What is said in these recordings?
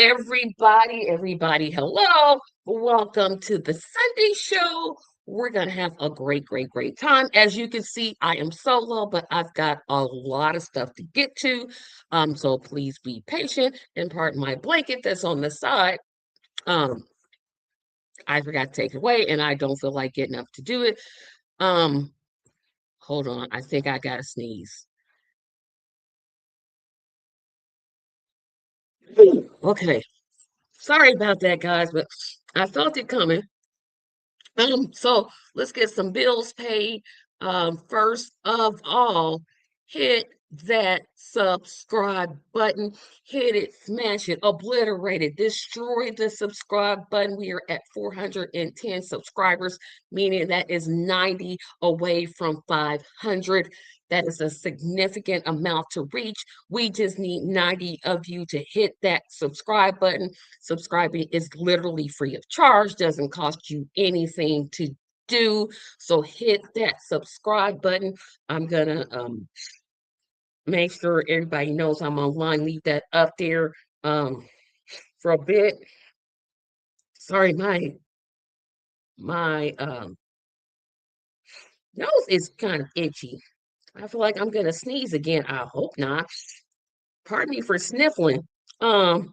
Everybody, hello. Welcome to the Sunday show. We're going to have a great time. As you can see, I am solo, but I've got a lot of stuff to get to. So please be patient and pardon my blanket that's on the side. Um, I forgot to take it away and I don't feel like getting up to do it. Um, Hold on. I think I got to sneeze. Okay. Sorry about that, guys, but I felt it coming. So let's get some bills paid. First of all, hit that subscribe button, hit it, smash it, obliterate it, destroy the subscribe button. We are at 410 subscribers, meaning that is 90 away from 500. That is a significant amount to reach. We just need 90 of you to hit that subscribe button. Subscribing is literally free of charge, doesn't cost you anything to do. So hit that subscribe button. I'm gonna make sure everybody knows I'm online. Leave that up there for a bit. Sorry, my nose is kind of itchy. I feel like I'm gonna sneeze again. I hope not. Pardon me for sniffling. Um,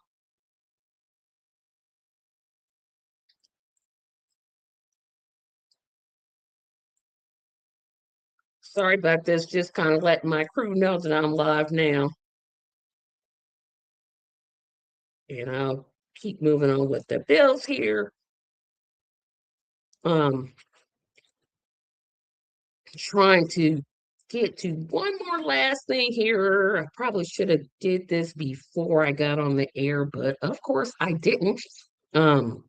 Sorry about this. Just kind of letting my crew know that I'm live now. And I'll keep moving on with the bills here. Um, Trying to get to one more last thing here. I probably should have did this before I got on the air, but of course I didn't. Um,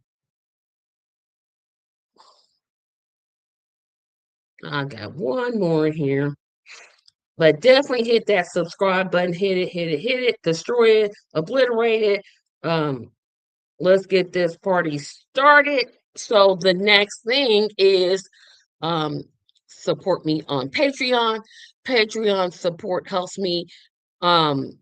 I got one more here, but definitely hit that subscribe button. Hit it, destroy it, obliterate it. Um, let's get this party started. So the next thing is um, support me on Patreon. Patreon support helps me. Um,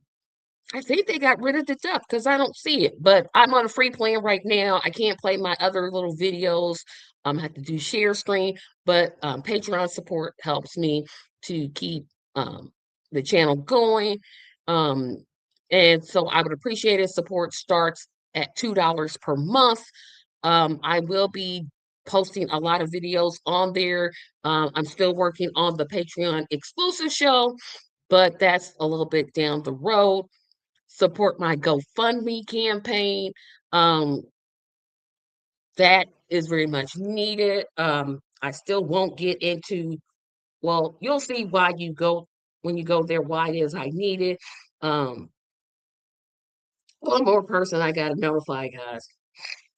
I think they got rid of the duck because I don't see it, but I'm on a free plan right now. I can't play my other little videos. I have to do share screen, but Patreon support helps me to keep the channel going. Um, and so I would appreciate it. Support starts at $2 per month. I will be posting a lot of videos on there. I'm still working on the Patreon exclusive show, but that's a little bit down the road. Support my GoFundMe campaign. Um, that is very much needed. I still won't get into, well, you'll see why you go when you go there, why it is I need it. Um, One more person I gotta notify, guys,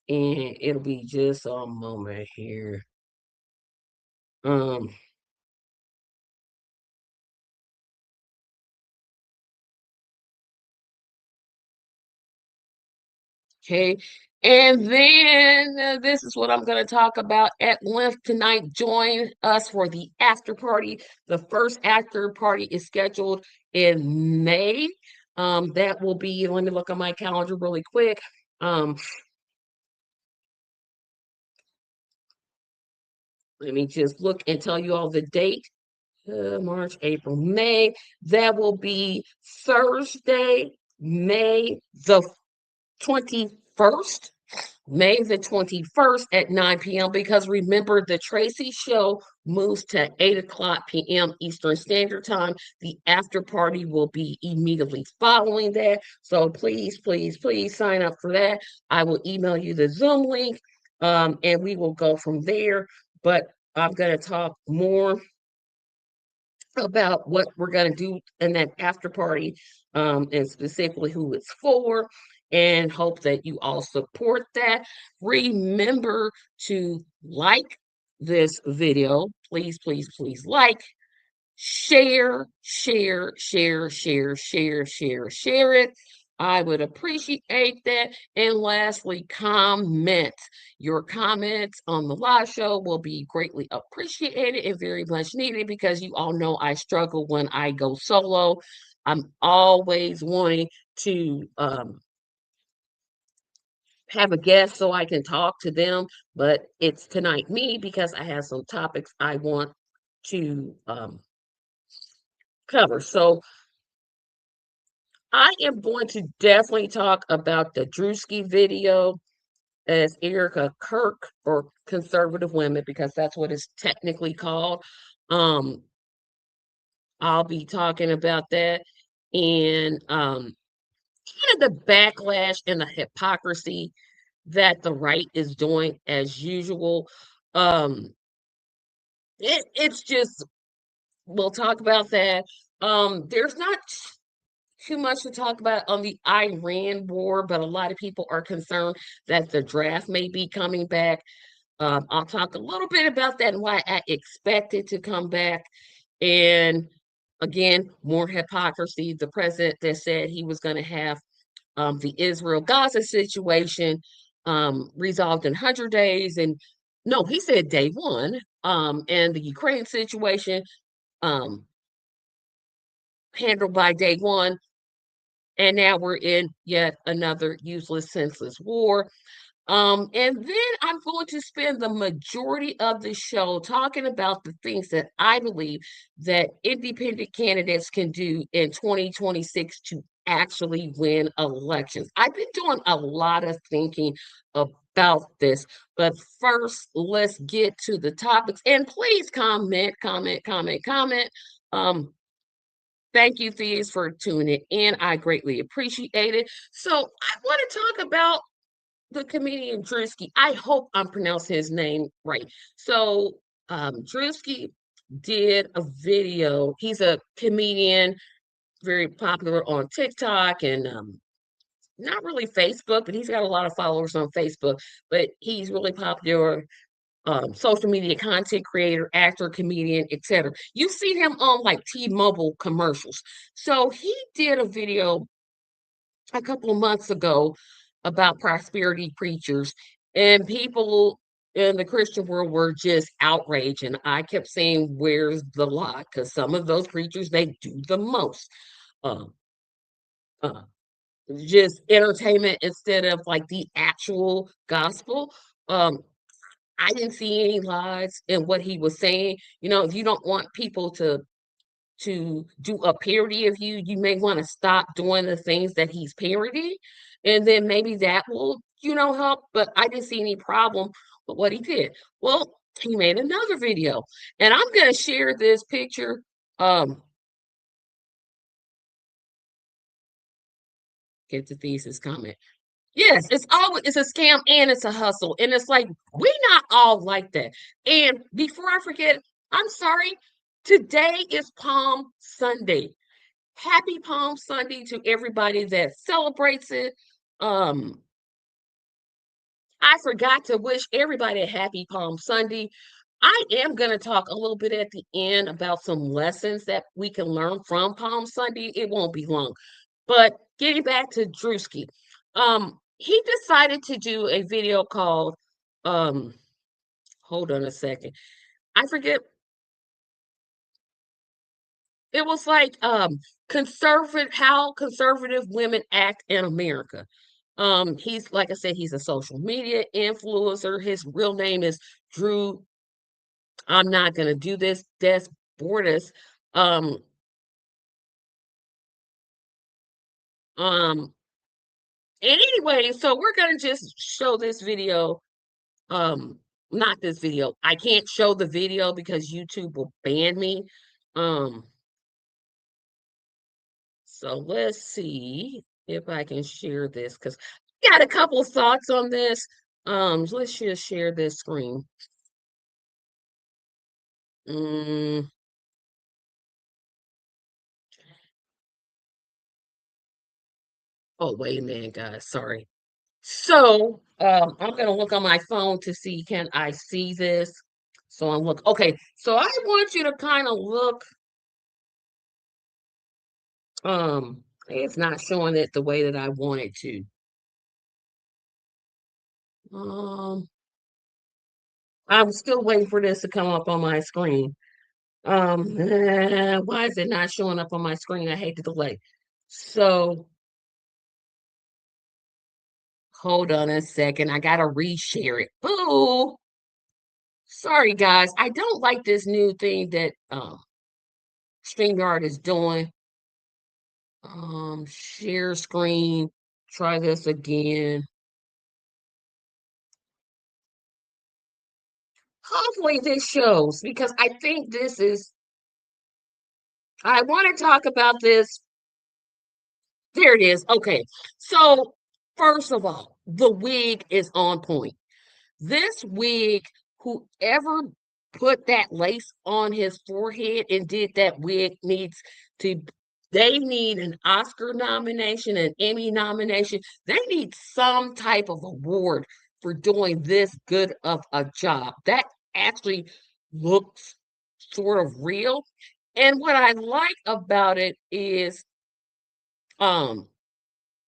and it'll be just a moment here. Um, Okay. And then this is what I'm going to talk about at length tonight. Join us for the after party. The first after party is scheduled in May. That will be, let me look on my calendar really quick. Um, Let me just look and tell you all the date. March, April, May. That will be Thursday, May the 21st. May the 21st at 9 p.m. because remember, the Tracy show moves to 8 o'clock p.m. Eastern Standard Time. The after party will be immediately following that. So please sign up for that. I will email you the Zoom link and we will go from there. But I'm going to talk more about what we're going to do in that after party and specifically who it's for, and hope that you all support that. Remember to like this video. Please like, share it. I would appreciate that. And lastly, comment. Your comments on the live show will be greatly appreciated and very much needed because you all know I struggle when I go solo. I'm always wanting to have a guest so I can talk to them, but it's tonight me because I have some topics I want to cover. So I am going to definitely talk about the Drewski video as Erica Kirk or conservative women because that's what it's technically called. Um, I'll be talking about that and kind of the backlash and the hypocrisy that the right is doing as usual. Um, it's just we'll talk about that. There's not too much to talk about on the Iran war, but a lot of people are concerned that the draft may be coming back. I'll talk a little bit about that and why I expect it to come back. And again, more hypocrisy. The president that said he was going to have the Israel Gaza situation resolved in 100 days. And no, he said day one. And the Ukraine situation um, handled by day one. And now we're in yet another useless, senseless war. And then I'm going to spend the majority of the show talking about the things that I believe that independent candidates can do in 2026 to actually win elections. I've been doing a lot of thinking about this, but first, let's get to the topics. And please comment, comment, comment, comment. Um, Thank you, Thieves, for tuning in. I greatly appreciate it. So I want to talk about the comedian Drewski. I hope I'm pronouncing his name right. So Drewski did a video. He's a comedian, very popular on TikTok and not really Facebook, but he's got a lot of followers on Facebook. But he's really popular social media content creator, actor, comedian, etc. You've seen him on like T-Mobile commercials. So he did a video a couple of months ago about prosperity preachers, and people in the Christian world were just outraged. And I kept saying, "Where's the lie?" Because some of those preachers they do the most. Um, uh, just entertainment instead of like the actual gospel. Um, I didn't see any lies in what he was saying. You know, if you don't want people to do a parody of you, you may want to stop doing the things that he's parodying, and then maybe that will, help. But I didn't see any problem with what he did. Well, he made another video, and I'm gonna share this picture. Um, get the thesis comment. Yes, it's a scam and it's a hustle. And it's like we not all like that. And before I forget, I'm sorry. Today is Palm Sunday. Happy Palm Sunday to everybody that celebrates it. Um, I forgot to wish everybody a happy Palm Sunday. I am going to talk a little bit at the end about some lessons that we can learn from Palm Sunday. It won't be long. But getting back to Drewski, he decided to do a video called um, hold on a second. I forget. It was like conservative how conservative women act in America. He's like I said, he's a social media influencer. His real name is Drew. I'm not gonna do this. Des Bordas. Um, um, and anyway, so we're gonna just show this video. Um, not this video. I can't show the video because YouTube will ban me. Um, so let's see if I can share this because I got a couple of thoughts on this. Let's just share this screen. Mm, oh, wait a minute, guys. Sorry. So I'm gonna look on my phone to see can I see this. So I'm look okay. So I want you to kind of look. It's not showing it the way that I want it to. Um, I'm still waiting for this to come up on my screen. Why is it not showing up on my screen? I hate the delay. So Hold on a second. I gotta reshare it. Boo! Sorry, guys. I don't like this new thing that StreamYard is doing. Share screen. Try this again. Hopefully this shows because I think this is I want to talk about this. There it is. Okay. So, first of all, the wig is on point. This wig, whoever put that lace on his forehead and did that wig to, they need an Oscar nomination, an Emmy nomination. They need some type of award for doing this good of a job. That actually looks sort of real. And what I like about it is, um,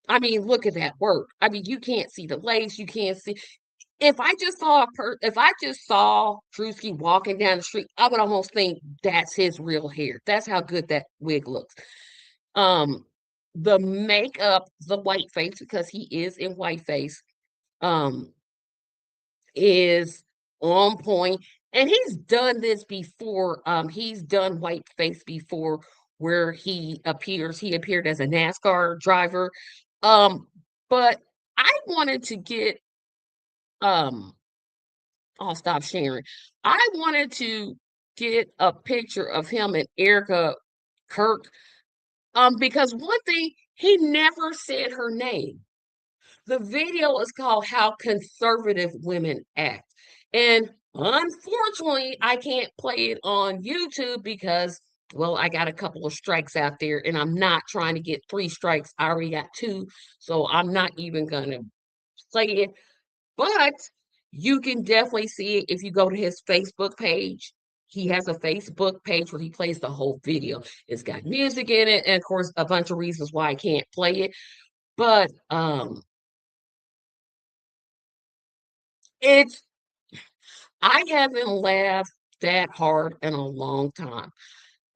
I mean, look at that work. I mean, you can't see the lace, you can't see if I just saw Drewski walking down the street, I would almost think that's his real hair. That's how good that wig looks. Um, the makeup, the white face, because he is in white face, um, is on point. And he's done this before. He's done white face before where he appeared as a NASCAR driver. Um, but I wanted to get um I'll stop sharing. I wanted to get a picture of him and Erica Kirk, because one thing, he never said her name. The video is called How Conservative Women Act. And unfortunately, I can't play it on YouTube because, well, I got a couple of strikes out there and I'm not trying to get 3 strikes. I already got 2. So I'm not even going to play it. But you can definitely see it if you go to his Facebook page. He has a Facebook page where he plays the whole video. It's got music in it, and of course, a bunch of reasons why I can't play it. But it's I haven't laughed that hard in a long time.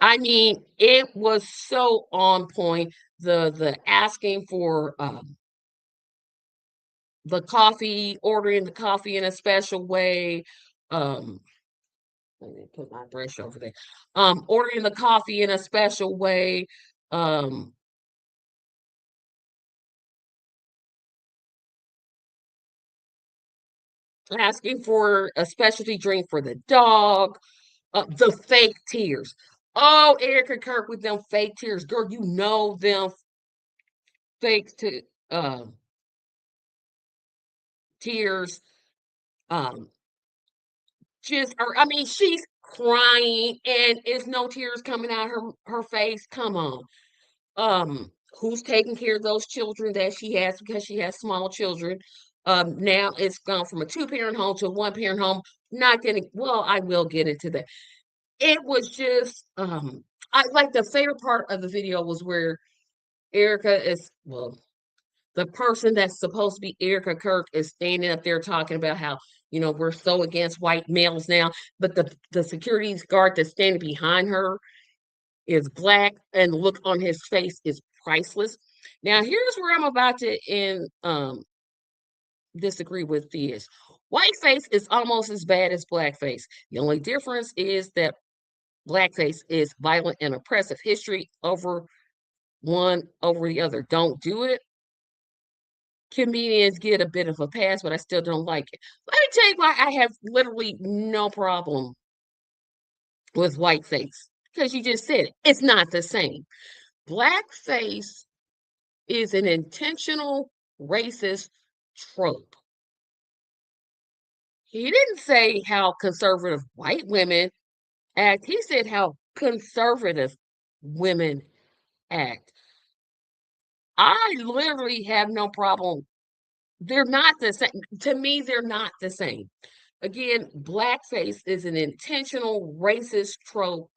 I mean, it was so on point. The asking for the coffee, ordering the coffee in a special way. Um, Let me put my brush over there. Ordering the coffee in a special way. Um, Asking for a specialty drink for the dog. The fake tears. Oh, Erica Kirk with them fake tears, girl. You know them fake to uh, tears. Um, I mean, she's crying and it's no tears coming out her face. Come on. Who's taking care of those children that she has because she has small children? Now it's gone from a 2-parent home to a 1-parent home. Not getting well, I will get into that. It was just I like the favorite part of the video was where Erica is well, the person that's supposed to be Erica Kirk is standing up there talking about how, we're so against white males now, but the security guard that's standing behind her is black, and the look on his face is priceless. Now, here's where I'm about to disagree with this. Whiteface is almost as bad as blackface. The only difference is that blackface is violent and oppressive. History over one over the other. Don't do it. Comedians get a bit of a pass, but I still don't like it. Let me tell you why I have literally no problem with whiteface. Because you just said it. It's not the same. Blackface is an intentional racist trope. He didn't say how conservative white women act. He said how conservative women act. I literally have no problem. They're not the same. To me, they're not the same. Again, blackface is an intentional racist trope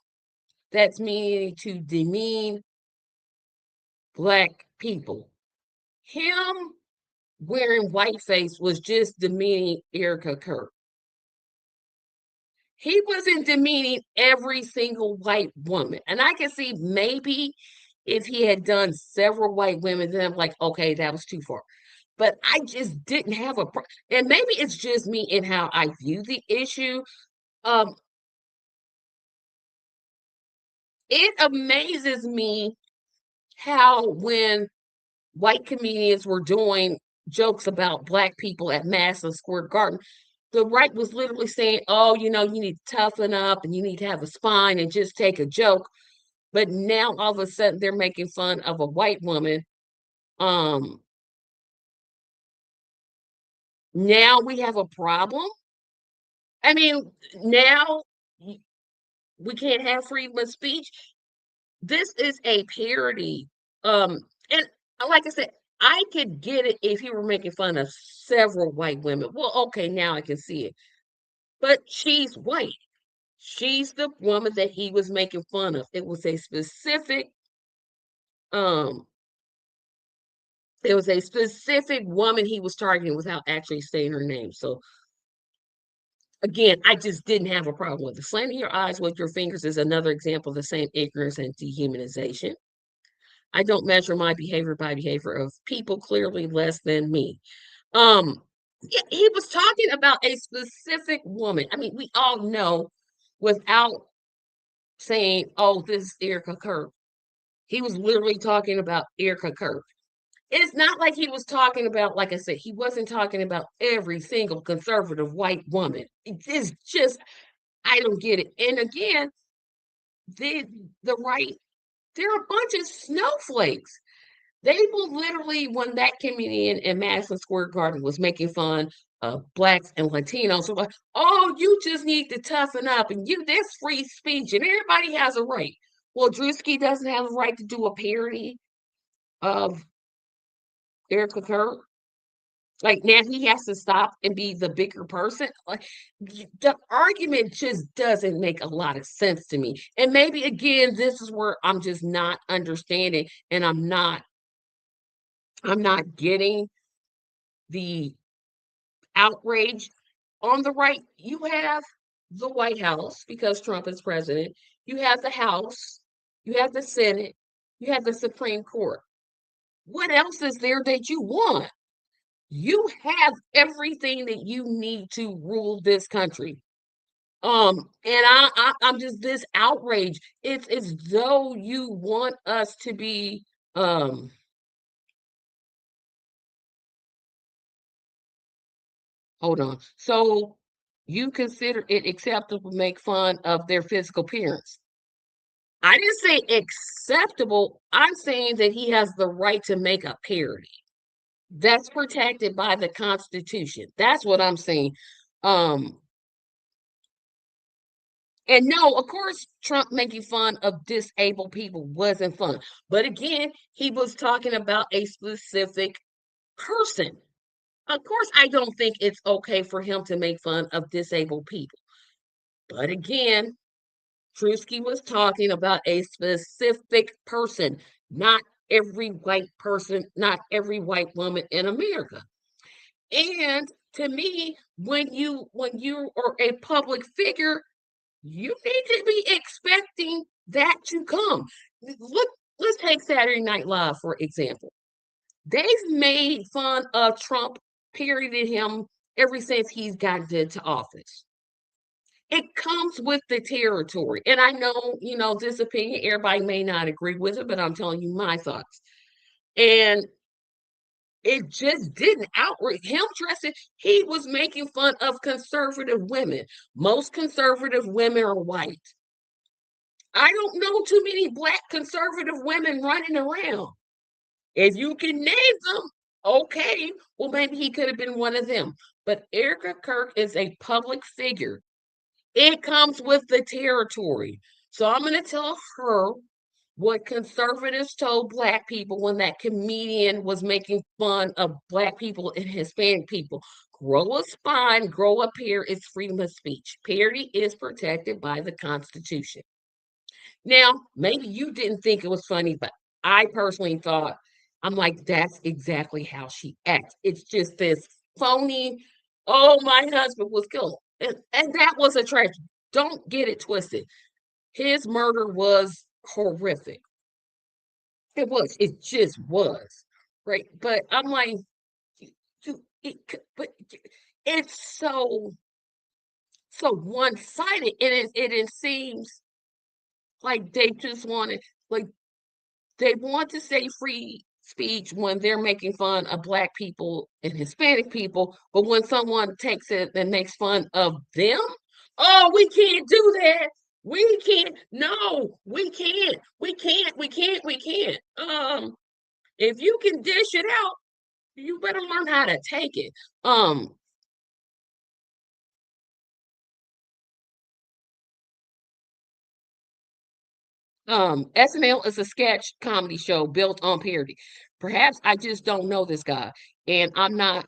that's meaning to demean black people. Him wearing whiteface was just demeaning Erica Kirk. He wasn't demeaning every single white woman. And I can see maybe if he had done several white women, then I'm like, okay, that was too far. but I just didn't have and maybe it's just me in how I view the issue. Um, it amazes me how when white comedians were doing jokes about black people at Madison Square Garden, the right was literally saying, "Oh, you need to toughen up and you need to have a spine and just take a joke." But now all of a sudden they're making fun of a white woman. Um, Now we have a problem. I mean, now we can't have freedom of speech. This is a parody. And like I said, I could get it if you were making fun of several white women. Well, okay, now I can see it. But she's white. She's the woman that he was making fun of. Um, it was a specific woman he was targeting without actually saying her name. So again, I just didn't have a problem with it. Slamming your eyes with your fingers is another example of the same ignorance and dehumanization. I don't measure my behavior by behavior of people clearly less than me. Um, yeah, he was talking about a specific woman. I mean, we all know without saying, "Oh, this is Erica Kirk." He was literally talking about Erica Kirk. It's not like he was talking about, like I said, he wasn't talking about every single conservative white woman. It's just, I don't get it. And again, the the right, they're a bunch of snowflakes. They will literally, when that comedian in Madison Square Garden was making fun of blacks and Latinos, were like, "Oh, you just need to toughen up, and there's free speech, and everybody has a right." Well, Drewski doesn't have a right to do a parody of Erica Kirk. Like now he has to stop and be the bigger person. Like the argument just doesn't make a lot of sense to me. And maybe again, this is where I'm just not understanding and I'm not getting the outrage on the right. You have the White House because Trump is president. You have the House, you have the Senate, you have the Supreme Court. What else is there that you want? You have everything that you need to rule this country. And I'm just this outrage. It's as though you want us to be um hold on. So you consider it acceptable to make fun of their physical appearance. I didn't say acceptable. I'm saying that he has the right to make a parody. That's protected by the Constitution. That's what I'm saying. Um, and no, of course, Trump making fun of disabled people wasn't fun. But again, he was talking about a specific person. Of course, I don't think it's okay for him to make fun of disabled people. But again, Trusky was talking about a specific person, not every white person, not every white woman in America. And to me, when you are a public figure, you need to be expecting that to come. Look, let's take Saturday Night Live for example. They've made fun of Trump, parodied him ever since he's gotten into office. It comes with the territory. And I know, this opinion, everybody may not agree with it, but I'm telling you my thoughts. And it just didn't outrage him dressing. He was making fun of conservative women. Most conservative women are white. I don't know too many black conservative women running around. If you can name them, okay, well, maybe he could have been one of them. But Erica Kirk is a public figure. It comes with the territory. So I'm going to tell her what conservatives told black people when that comedian was making fun of black people and Hispanic people. Grow a spine, grow up here. It's freedom of speech. Parody is protected by the Constitution. Now, maybe you didn't think it was funny, but I personally thought, I'm like, that's exactly how she acts. It's just this phony, "Oh, my husband was killed." And that was a tragedy. Don't get it twisted. His murder was horrific. It was. It just was. Right. But I'm like, but it's so one-sided, and it seems like they just want to like they want to say free speech when they're making fun of Black people and Hispanic people, but when someone takes it and makes fun of them, oh, we can't do that. We can't. No, we can't. We can't. We can't. We can't. If you can dish it out, you better learn how to take it. Um, SNL is a sketch comedy show built on parody. Perhaps I just don't know this guy, and I'm not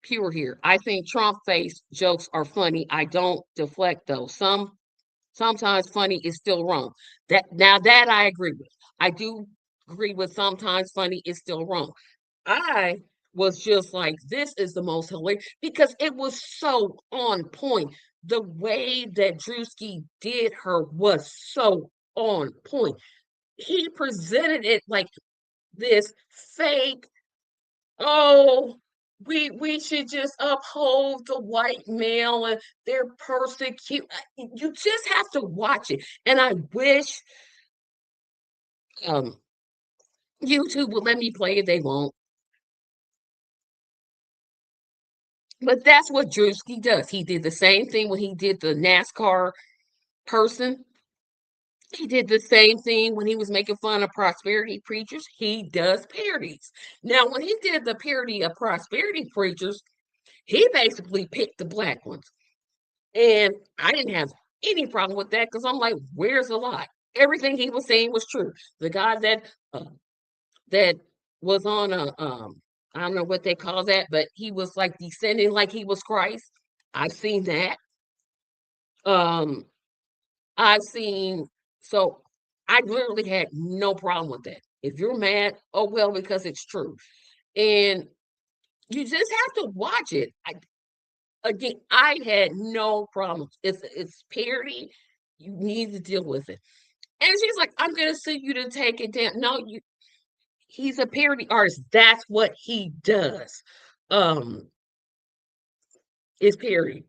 pure here. I think Trump face jokes are funny. I don't deflect those. Sometimes funny is still wrong. That I agree with. I do agree with sometimes funny is still wrong. I was just like, this is the most hilarious because it was so on point. The way that Drewski did her was so on point. He presented it like this fake, oh, we should just uphold the white male and their persecute. You just have to watch it. And I wish um YouTube would let me play it. They won't. But that's what Drewski does. He did the same thing when he did the NASCAR person. He did the same thing when he was making fun of prosperity preachers. He does parodies. Now, when he did the parody of prosperity preachers, he basically picked the Black ones. And I didn't have any problem with that because I'm like, where's the lie? Everything he was saying was true. The guy uh, that was on a I don't know what they call that, but he was like descending like he was Christ. I've seen that. Um, I've seen so I literally had no problem with that. If you're mad, oh well, because it's true. And you just have to watch it. Again, I had no problems. It's parody. You need to deal with it. And she's like, I'm gonna sue you to take it down. No, he's a parody artist. That's what he does. Um, is parody.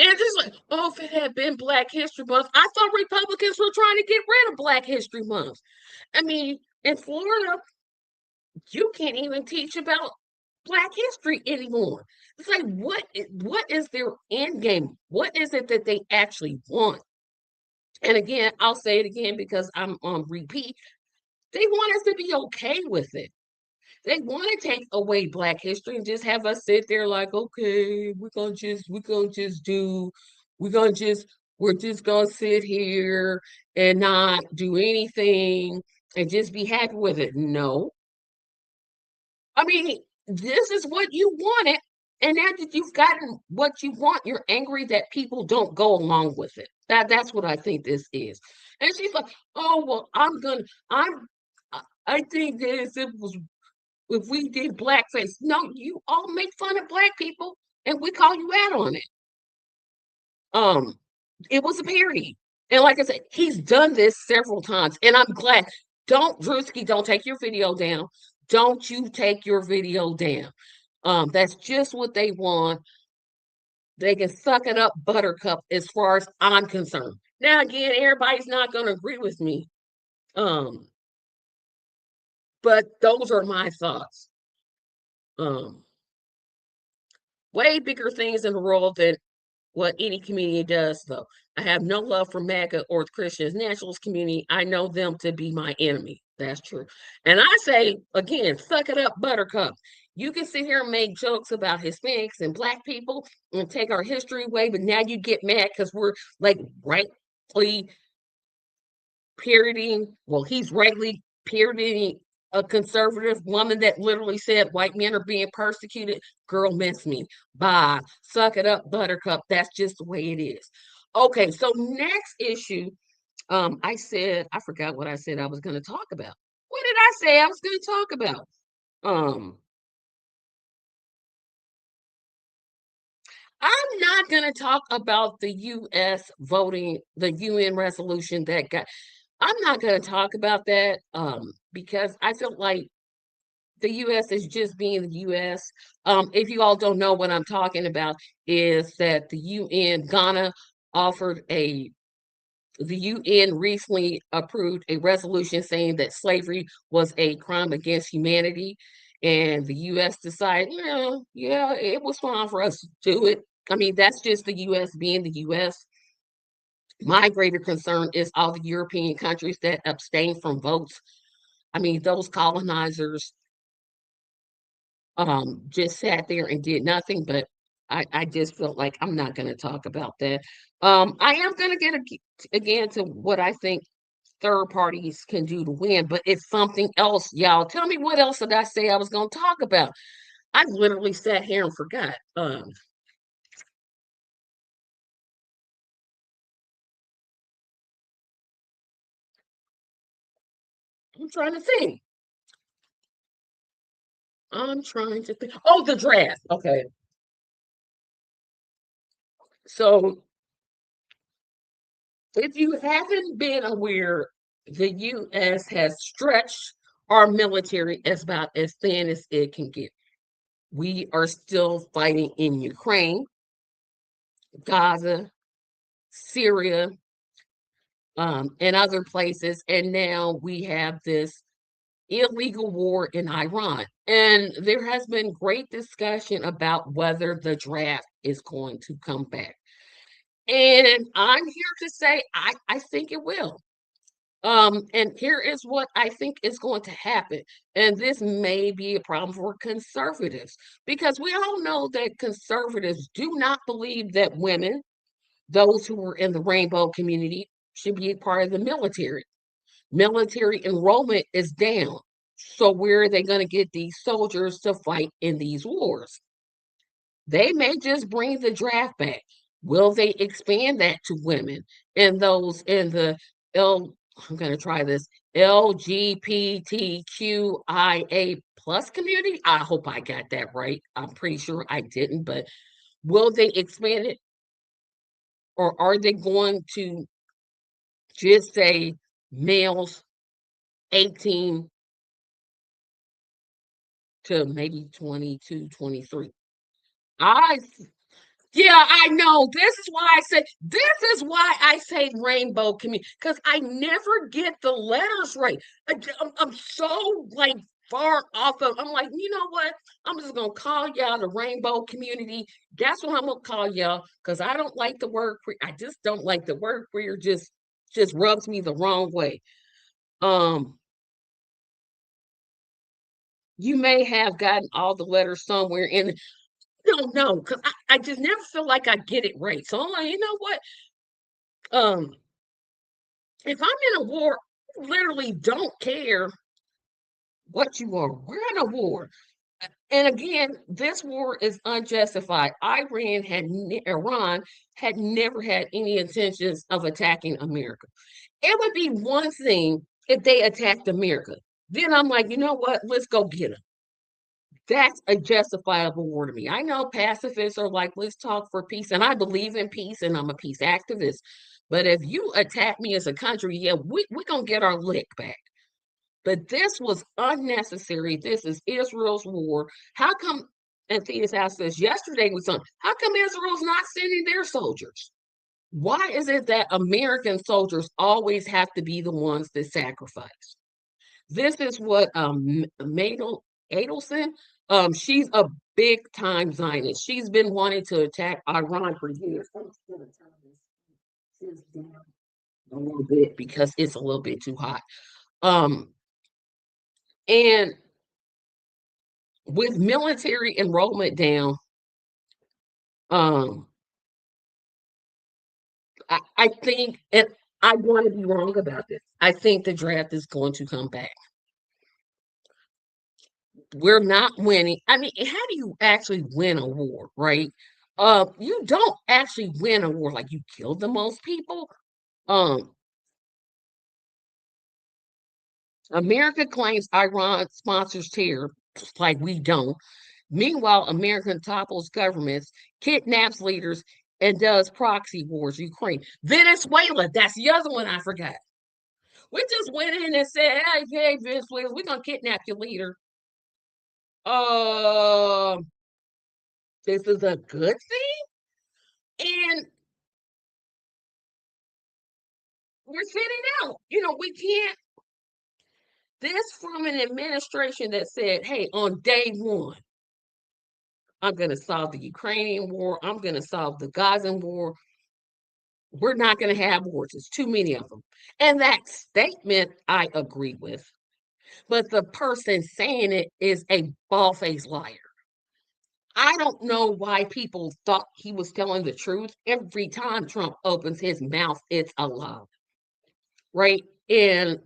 And it's like, oh, if it had been Black History Month, I thought Republicans were trying to get rid of Black History Month. I mean, in Florida, you can't even teach about Black history anymore. It's like, what is their end game? What is it that they actually want? And again, I'll say it again because I'm on repeat. They want us to be okay with it. They want to take away Black history and just have us sit there like, okay, we're gonna just we're just gonna sit here and not do anything and just be happy with it. No, I mean, this is what you wanted. And now that you've gotten what you want, you're angry that people don't go along with it. That's what I think this is. And she's like, oh well, I think that if we did blackface. No, you all make fun of Black people and we call you out on it. Um, it was a parody. And like I said, he's done this several times. And I'm glad. Don't Drewski, don't take your video down. Don't you take your video down. That's just what they want. They can suck it up, Buttercup, as far as I'm concerned. Now, again, everybody's not going to agree with me. Um, but those are my thoughts. Um, way bigger things in the world than what any community does, though. I have no love for MAGA or the Christian nationalist community. I know them to be my enemy. That's true. And I say, again, suck it up, Buttercup. You can sit here and make jokes about Hispanics and Black people and take our history away, but now you get mad because we're like rightly parodying, well, he's rightly parodying a conservative woman that literally said white men are being persecuted. Girl, miss me. Bye. Suck it up, Buttercup. That's just the way it is. Okay, so next issue, I forgot what I said I was going to talk about. What did I say I was going to talk about? Um, I'm not going to talk about the U.S. voting, the UN resolution that got. I'm not going to talk about that because I feel like the U.S. is just being the U.S. If you all don't know what I'm talking about, is that the UN Ghana offered a the UN recently approved a resolution saying that slavery was a crime against humanity, and the U.S. decided, yeah, it was fine for us to do it. I mean, that's just the U.S. being the U.S. My greater concern is all the European countries that abstain from votes. I mean, those colonizers just sat there and did nothing, but I just felt like I'm not going to talk about that. I am going to get again to what I think third parties can do to win, but it's something else, y'all. Tell me, what else did I say I was going to talk about? I literally sat here and forgot. I'm trying to think. I'm trying to think. Oh, the draft. Okay. So if you haven't been aware, the U.S. has stretched our military as about as thin as it can get. We are still fighting in Ukraine, Gaza, Syria, and other places. And now we have this illegal war in Iran. And there has been great discussion about whether the draft is going to come back. And I'm here to say I think it will. And here is what I think is going to happen. And this may be a problem for conservatives because we all know that conservatives do not believe that women, those who are in the rainbow community, should be a part of the military. Military enrollment is down. So where are they going to get these soldiers to fight in these wars? They may just bring the draft back. Will they expand that to women and those in the L? I'm going to try this LGBTQIA plus community. I hope I got that right. I'm pretty sure I didn't, but will they expand it, or are they going to just say males 18 to maybe 22, 23? I Yeah, I know. This is why I say rainbow community, because I never get the letters right. I'm so like far off of. I'm like, you know what? I'm just gonna call y'all the rainbow community. That's what I'm gonna call y'all, because I don't like the word queer. I just don't like the word queer. Just rubs me the wrong way. Um, you may have gotten all the letters somewhere in. Don't know, because I just never feel like I get it right. So I'm like, you know what? Um, if I'm in a war, I literally don't care what you are. We're in a war. And again, this war is unjustified. Iran had never had any intentions of attacking America. It would be one thing if they attacked America. Then I'm like, you know what? Let's go get them. That's a justifiable war to me. I know pacifists are like, let's talk for peace. And I believe in peace and I'm a peace activist. But if you attack me as a country, yeah, we're going to get our lick back. But this was unnecessary. This is Israel's war. How come, and Thea's House says yesterday was on, how come Israel's not sending their soldiers? Why is it that American soldiers always have to be the ones that sacrifice? This is what Adelson, she's a big time Zionist. She's been wanting to attack Iran for years. I'm just gonna turn this down a little bit because it's a little bit too hot. Um, and with military enrollment down, um, I think, and I want to be wrong about this. I think the draft is going to come back. We're not winning. I mean, how do you actually win a war, right? You don't actually win a war like you killed the most people. Um, America claims Iran sponsors terror, like we don't. Meanwhile, America topples governments, kidnaps leaders, and does proxy wars. Ukraine, Venezuela. That's the other one I forgot. We just went in and said, hey, Vince Williams, we're gonna kidnap your leader. Uh, this is a good thing, and we're sitting out. We can't. This from an administration that said, "Hey, on day one, I'm going to solve the Ukrainian war. I'm going to solve the Gaza war. We're not going to have wars. It's too many of them." And that statement, I agree with. But the person saying it is a bald-faced liar. I don't know why people thought he was telling the truth. Every time Trump opens his mouth, it's a lie, right? And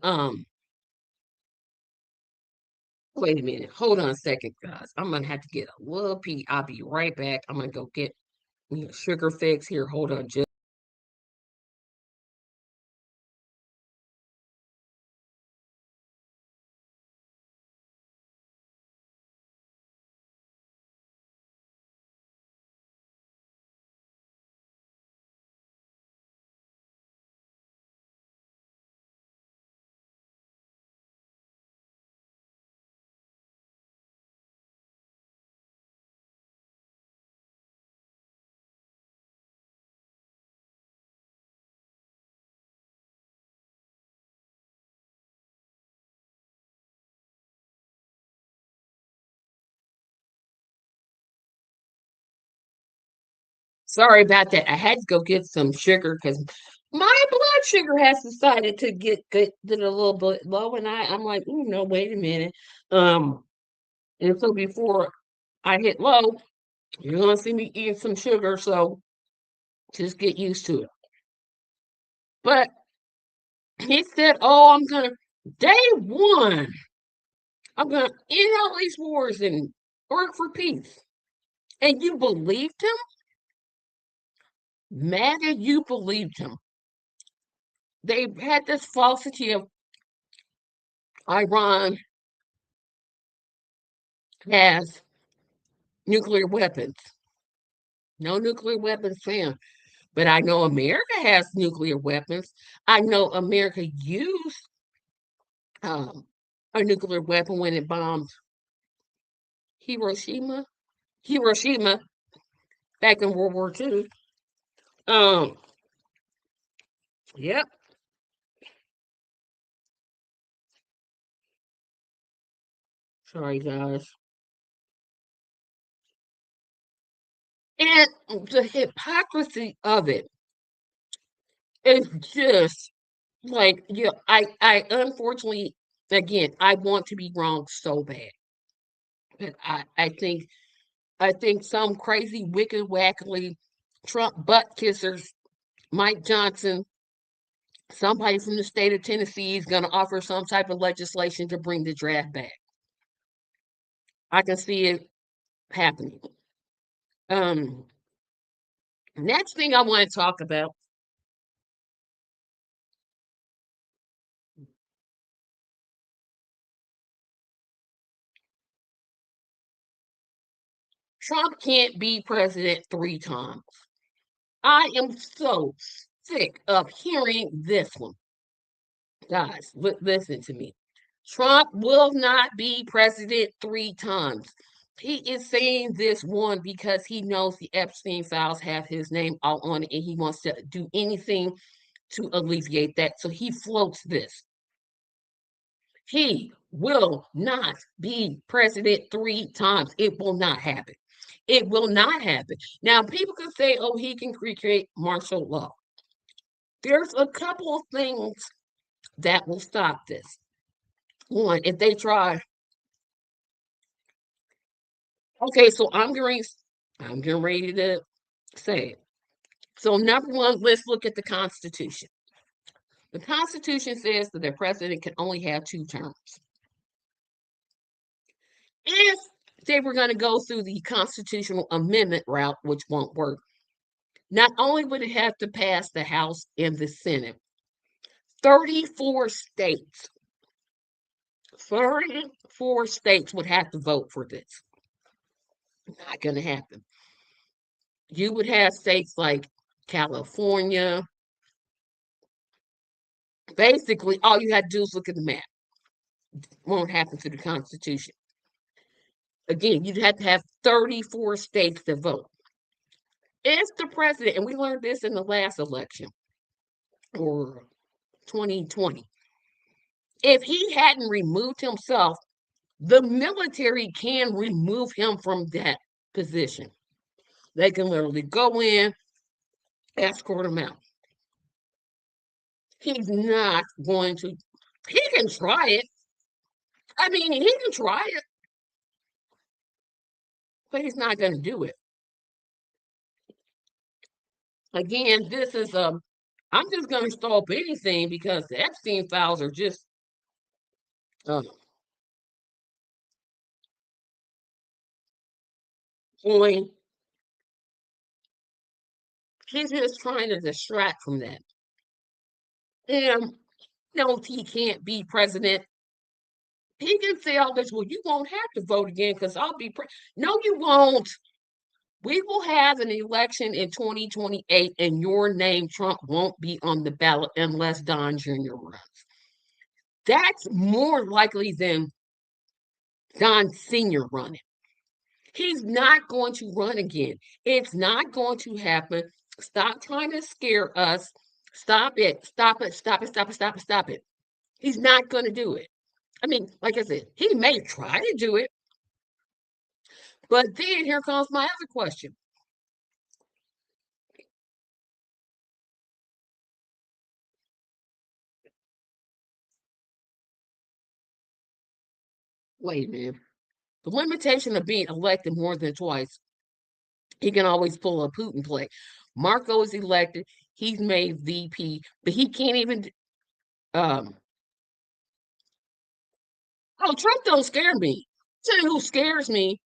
wait a minute, hold on a second, guys. I'm gonna have to get a little pee. I'll be right back. I'm gonna go get me a sugar fix here. Hold on, just. Sorry about that. I had to go get some sugar because my blood sugar has decided to get a little bit low, and I'm like, ooh, no, wait a minute. Um, and so before I hit low, you're gonna see me eating some sugar, so just get used to it. But he said, "Oh, day one, I'm gonna end all these wars and work for peace." And you believed him? MAGA, you believed him. They had this falsity of Iran has nuclear weapons. No nuclear weapons found. But I know America has nuclear weapons. I know America used um, a nuclear weapon when it bombed Hiroshima. Hiroshima back in World War II. Um, yep. Sorry, guys. And the hypocrisy of it is just like, I unfortunately, again, I want to be wrong so bad. But I think some crazy, wicked, wackily Trump butt kissers, Mike Johnson, somebody from the state of Tennessee is going to offer some type of legislation to bring the draft back. I can see it happening. Um, Next thing I want to talk about, Trump can't be president 3 times. I am so sick of hearing this one. Guys, listen to me. Trump will not be president 3 times. He is saying this one because he knows the Epstein files have his name all on it and he wants to do anything to alleviate that. So he floats this. He will not be president 3 times. It will not happen. It will not happen. Now, people can say, oh, he can recreate martial law. There's a couple of things that will stop this. One, if they try, okay, so I'm getting ready to say it. So number one, let's look at the Constitution. The Constitution says that the president can only have 2 terms. If they were going to go through the constitutional amendment route, which won't work, not only would it have to pass the House and the Senate, 34 states, 34 states would have to vote for this. Not going to happen. You would have states like California, Basically, all you had to do is look at the map. Won't happen to the Constitution. Again, you'd have to have 34 states to vote. If the president, and we learned this in the last election or 2020, if he hadn't removed himself, the military can remove him from that position. They can literally go in, escort him out. He's not going to, he can try it. I mean, he can try it, but he's not going to do it. Again, this is I'm just going to stop anything because the Epstein files are just uh, going. He's just trying to distract from that. And no, he can't be president. He can say all this. Well, you won't have to vote again because I'll be. No, you won't. We will have an election in 2028, and your name, Trump, won't be on the ballot unless Don Jr. runs. That's more likely than Don Sr. running. He's not going to run again. It's not going to happen. Stop trying to scare us. Stop it. Stop it. Stop it. Stop it. Stop it. Stop it. He's not going to do it. I mean, like I said, he may try to do it. But then here comes my other question. Wait a minute. The limitation of being elected more than twice, he can always pull a Putin play. Marco is elected. He's made VP, but he can't even. Um, oh, Trump don't scare me. Tell you who scares me.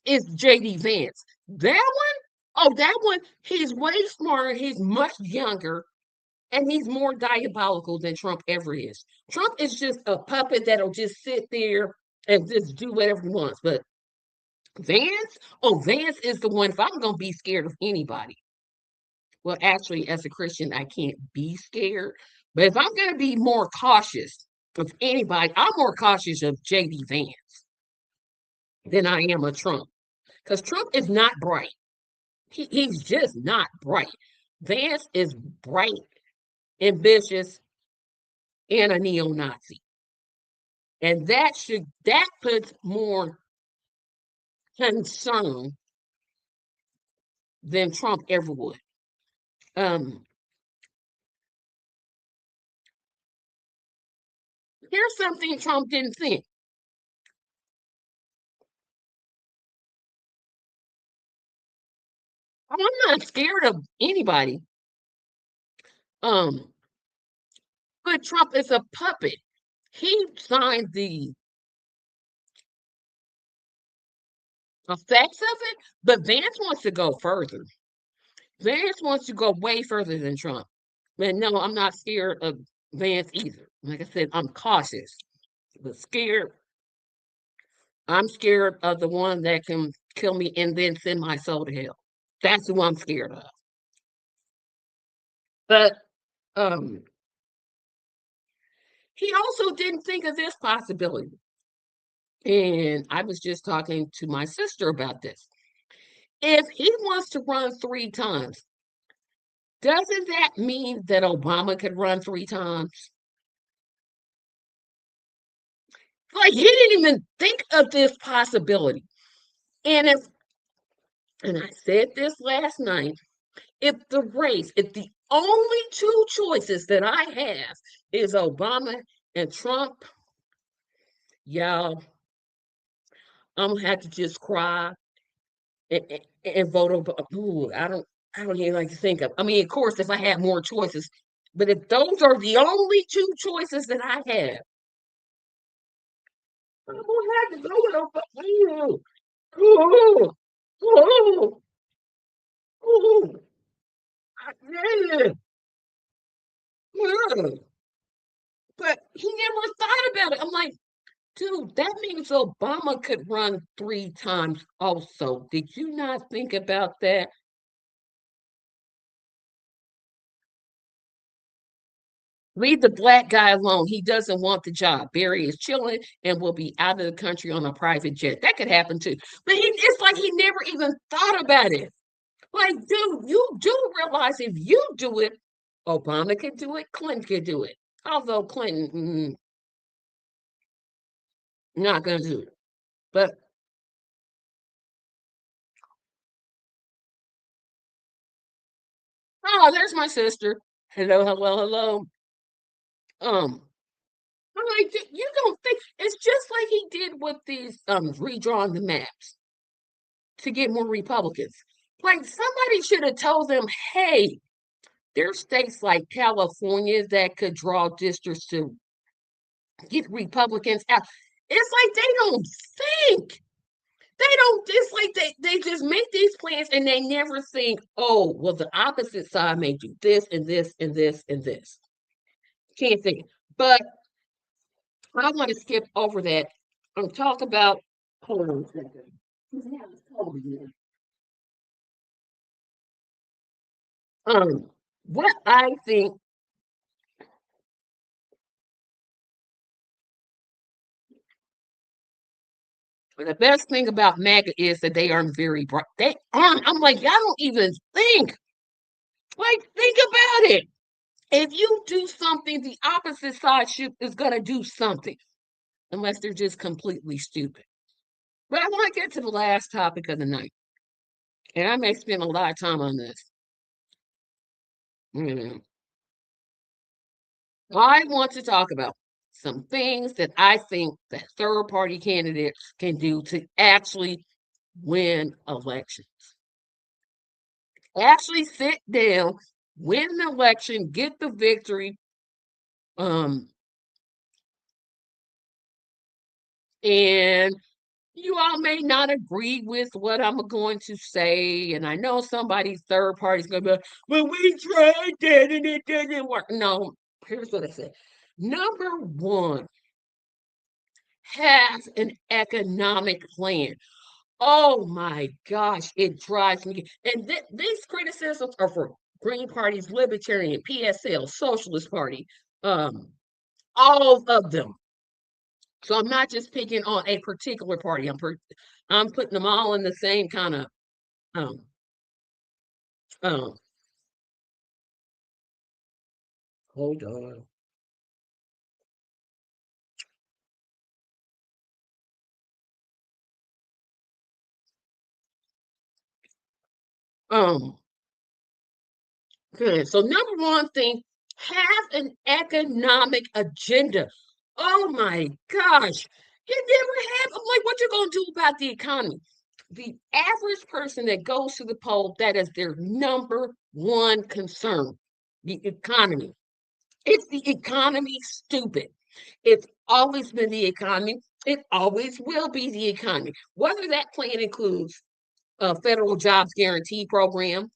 Is JD Vance. That one? Oh, that one. He's way smarter. He's much younger, and he's more diabolical than Trump ever is. Trump is just a puppet that'll just sit there and just do whatever he wants. But Vance, oh, Vance is the one. If I'm gonna be scared of anybody, well, actually, as a Christian, I can't be scared. But if I'm gonna be more cautious of anybody, I'm more cautious of JD Vance than I am of Trump. Because Trump is not bright. He's just not bright. Vance is bright, ambitious, and a neo-Nazi. And that puts more concern than Trump ever would. Um, Here's something Trump didn't think. I'm not scared of anybody. Um, but Trump is a puppet. He signed the effects of it, but Vance wants to go further. Vance wants to go way further than Trump. And no, I'm not scared of Vance either. Like I said, I'm cautious, but scared. I'm scared of the one that can kill me and then send my soul to hell. That's who I'm scared of. But um, he also didn't think of this possibility. And I was just talking to my sister about this. If he wants to run 3 times, doesn't that mean that Obama could run 3 times? Like he didn't even think of this possibility. And if and I said this last night, if the only 2 choices that I have is Obama and Trump, y'all, I'm gonna have to just cry and vote Obama. Ooh, I don't even like to think of. I mean, of course, if I had more choices, but if those are the only 2 choices that I have, I'm gonna have to go with Obama. Ooh, ooh, ooh, ooh. Yeah, yeah. But he never thought about it. I'm like, dude, that means Obama could run 3 times also. Did you not think about that? Leave the black guy alone. He doesn't want the job. Barry is chilling and will be out of the country on a private jet. That could happen too. But it's like he never even thought about it. Like, dude, you do realize if you do it, Obama could do it, Clinton could do it. Although Clinton, not going to do it. But, oh, there's my sister. Hello, hello, hello. Um, I'm like, you don't think it's just like he did with these redrawing the maps to get more Republicans. Like somebody should have told them, hey, there's states like California that could draw districts to get Republicans out. It's like they don't think. They don't, it's like they just make these plans and they never think, oh, well, the opposite side may do this and this and this and this. Can't think. But I want to skip over that and talk about, hold on a second. What I think the best thing about MAGA is that they aren't very bright. They aren't. I'm like, y'all don't even think. Like, think about it. If you do something, the opposite side is going to do something, unless they're just completely stupid. But I want to get to the last topic of the night. And I may spend a lot of time on this. Mm. I want to talk about some things that I think that third party candidates can do to actually win elections. Actually sit down, win an election, get the victory. Um, and you all may not agree with what I'm going to say. And I know somebody's third party is going to be like, well, we tried that and it didn't work. No, here's what I said. Number one, have an economic plan. Oh my gosh, it drives me. And these criticisms are for Green Parties, Libertarian, PSL, Socialist Party, um, all of them. So I'm not just picking on a particular party. I'm putting them all in the same kind of um um. Hold on. Um. Good. So number one thing, have an economic agenda. Oh my gosh. You never have. I'm like, what you gonna do about the economy? The average person that goes to the poll, that is their number one concern. The economy. It's the economy, stupid. It's always been the economy. It always will be the economy. Whether that plan includes a federal jobs guarantee program,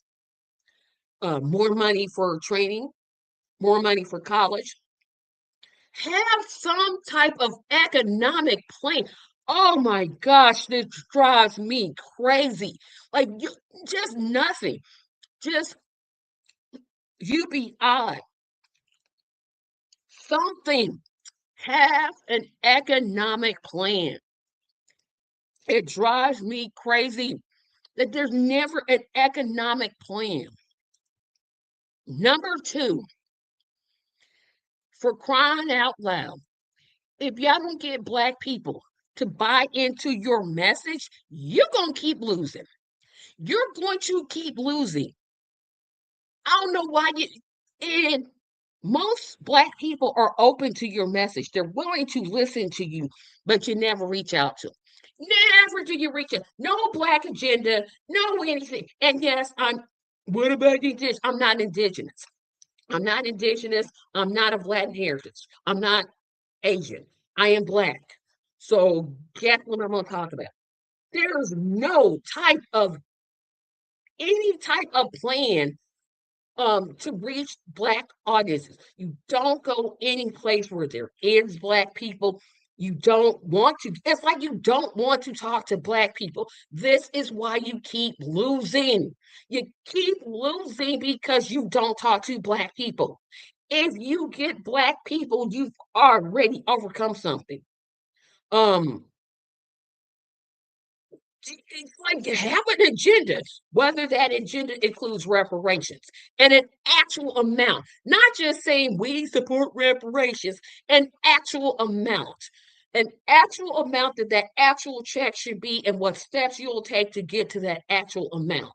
more money for training, more money for college. Have some type of economic plan. Oh my gosh, this drives me crazy. Like you, just nothing. Just UBI, something. Have an economic plan. It drives me crazy that there's never an economic plan. Number two, for crying out loud, if y'all don't get black people to buy into your message, you're going to keep losing. You're going to keep losing. I don't know why you, and most black people are open to your message. They're willing to listen to you, but you never reach out to them. Never do you reach out. No black agenda, no anything. And yes, what about indigenous? I'm not indigenous. I'm not indigenous. I'm not of Latin heritage. I'm not Asian. I am black. So guess what I'm going to talk about? There's no type of any type of plan to reach black audiences. You don't go any place where there is black people. You don't want to. It's like you don't want to talk to black people. This is why you keep losing. You keep losing because you don't talk to black people. If you get Black people, you've already overcome something. Um, it's like you have an agenda, whether that agenda includes reparations and an actual amount, not just saying we support reparations, an actual amount that that actual check should be, and what steps you'll take to get to that actual amount.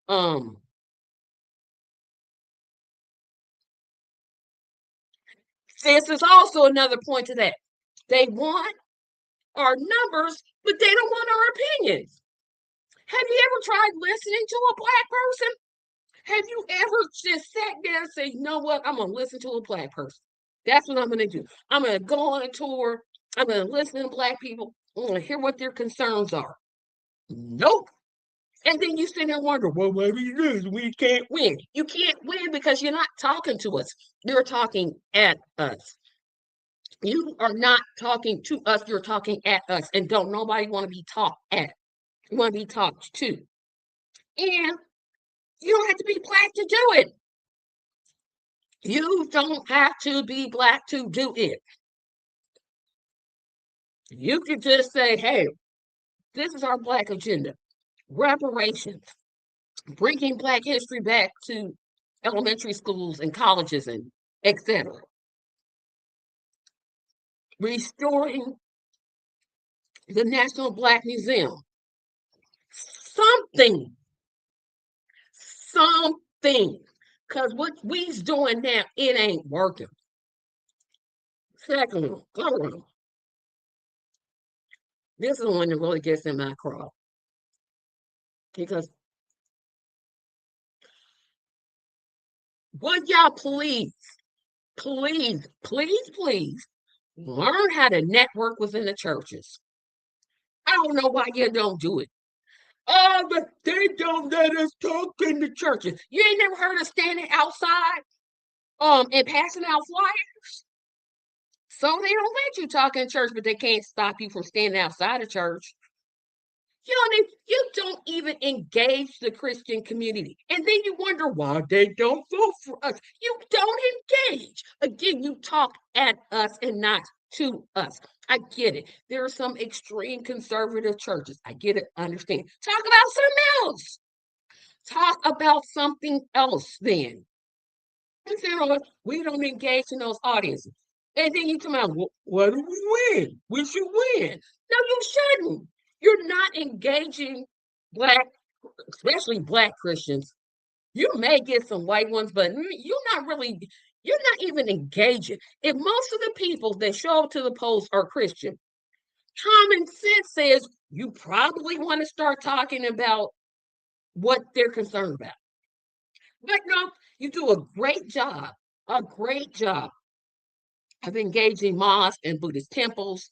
Um, this is also another point to that. They want our numbers, but they don't want our opinions. Have you ever tried listening to a Black person? Have you ever just sat there and say, you know what? I'm going to listen to a Black person. That's what I'm going to do. I'm going to go on a tour. I'm going to listen to Black people. I'm going to hear what their concerns are. Nope. And then you sit there and wonder, well, what do you do? We can't win. You can't win because you're not talking to us. You're talking at us. You are not talking to us. You're talking at us. And don't nobody want to be talked at. You want to be talked to. And you don't have to be Black to do it. You don't have to be Black to do it. You could just say, hey, this is our Black agenda. Reparations, bringing Black history back to elementary schools and colleges and etc. Restoring the National Black Museum. Something. Something. Because what we's doing now, it ain't working. Second one, go on. This is the one that really gets in my craw. Because would y'all please, please, please, please learn how to network within the churches? I don't know why you don't do it. Oh, but they don't let us talk in the churches. You ain't never heard of standing outside and passing out flyers? So they don't let you talk in church, but they can't stop you from standing outside of church. You don't even engage the Christian community. And then you wonder why they don't vote for us. You don't engage. Again, you talk at us and not to us. I get it. There are some extreme conservative churches. I get it, understand. Talk about something else. Talk about something else then. We don't engage in those audiences. And then you come out, what do we win? We should win. No, you shouldn't. You're not engaging Black, especially Black Christians. You may get some white ones, but you're not even engaging. If most of the people that show up to the polls are Christian, common sense says you probably want to start talking about what they're concerned about. But no, you do a great job of engaging mosques and Buddhist temples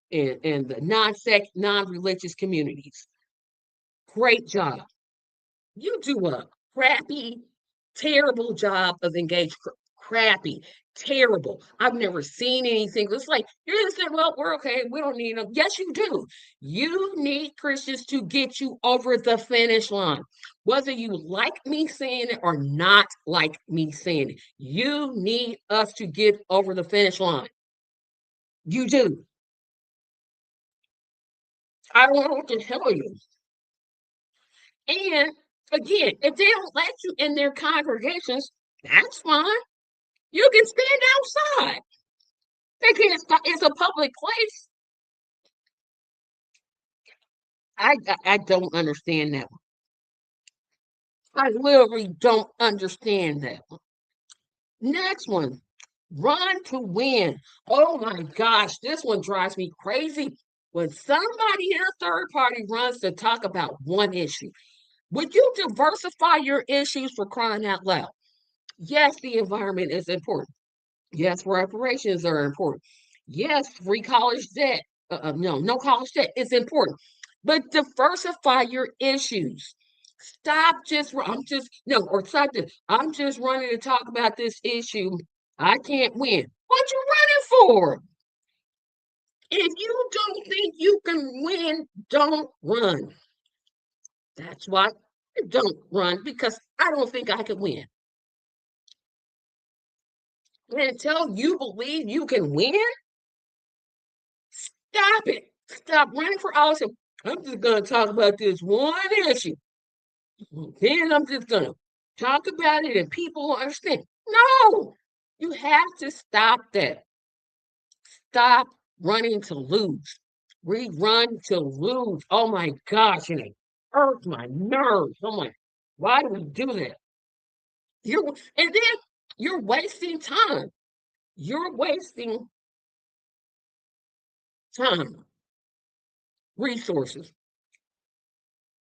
and the non-sect, non-religious communities. Great job. You do a crappy, terrible job of engaged. Crappy, terrible. I've never seen anything. It's like you're just saying, well, we're okay. We don't need them. Yes, you do. You need Christians to get you over the finish line. Whether you like me saying it or not like me saying it, you need us to get over the finish line. You do. I don't know what to tell you. And again, if they don't let you in their congregations, that's fine. You can stand outside. They can't stop. It's a public place. I don't understand that one. I literally don't understand that one. Next one, run to win. Oh my gosh, this one drives me crazy. When somebody in a third party runs to talk about one issue, would you diversify your issues for crying out loud? Yes, the environment is important. Yes, reparations are important. Yes, free college debt. No college debt is important. But diversify your issues. Stop just, I'm just, no, or stop this. I'm just running to talk about this issue. I can't win. What you running for? If you don't think you can win, don't run. That's why I don't run because I don't think I can win. until you believe you can win, stop it. Stop running for office. I'm just going to talk about this one issue. Then I'm just going to talk about it and people will understand. No, you have to stop that. Stop running to lose. We run to lose. Oh my gosh, and it hurts my nerves. I'm like, why do we do that? And then you're wasting time. You're wasting time, resources.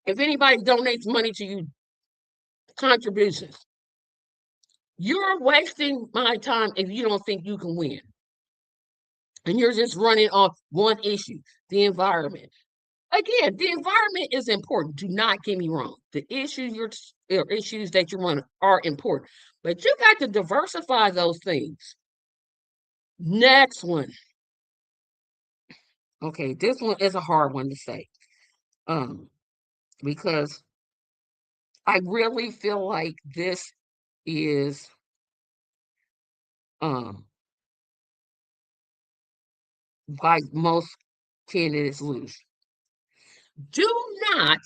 If anybody donates money to you, contributions, you're wasting my time if you don't think you can win. And you're just running off one issue, the environment. Again, the environment is important. Do not get me wrong. The issues that you want are important, but you got to diversify those things. Next one. Okay, this one is a hard one to say. Because I really feel like this is um why most candidates lose. Do not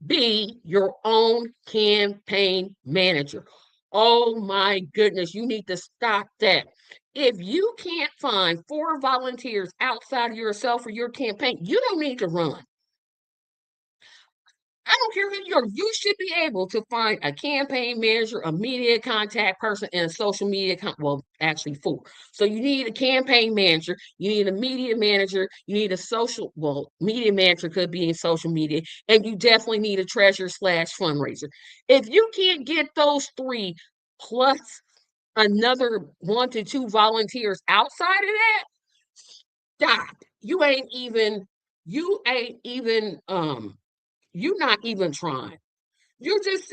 be your own campaign manager. Oh my goodness, you need to stop that. If you can't find 4 volunteers outside of yourself for your campaign, you don't need to run. I don't care who you are. You should be able to find a campaign manager, a media contact person, and a social media well, actually 4. So you need a campaign manager, you need a media manager, you need a media manager could be in social media, and you definitely need a treasurer slash fundraiser. If you can't get those 3 plus another 1 to 2 volunteers outside of that, stop. You ain't even you're not even trying. You just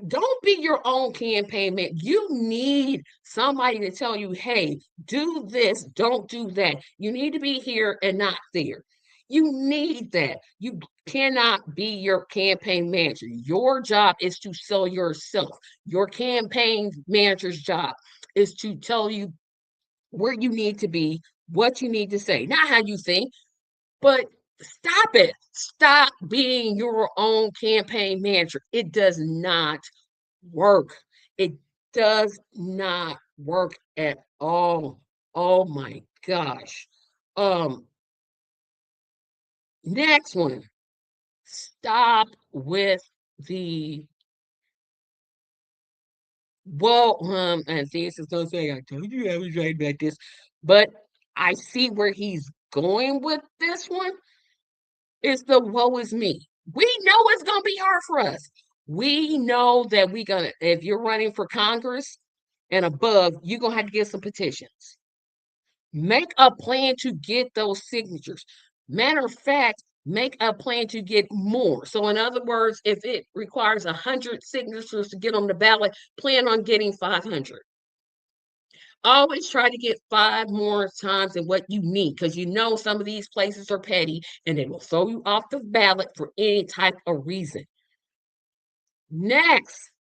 don't be your own campaign man. You need somebody to tell you, hey, do this, don't do that. You need to be here and not there. You need that. You cannot be your campaign manager. Your job is to sell yourself. Your campaign manager's job is to tell you where you need to be, what you need to say, not how you think. But stop it. Stop being your own campaign manager. It does not work. It does not work at all. Oh my gosh. Um, Next one. Stop with the and this is gonna say I told you I was right about this, but I see where he's going with this one. It's the woe is me. We know it's gonna be hard for us. We know that if you're running for Congress and above, you're gonna have to get some petitions. Make a plan to get those signatures. Matter of fact, make a plan to get more. So, in other words, if it requires 100 signatures to get on the ballot, plan on getting 500. Always try to get 5 more times than what you need because you know some of these places are petty and they will throw you off the ballot for any type of reason. Next,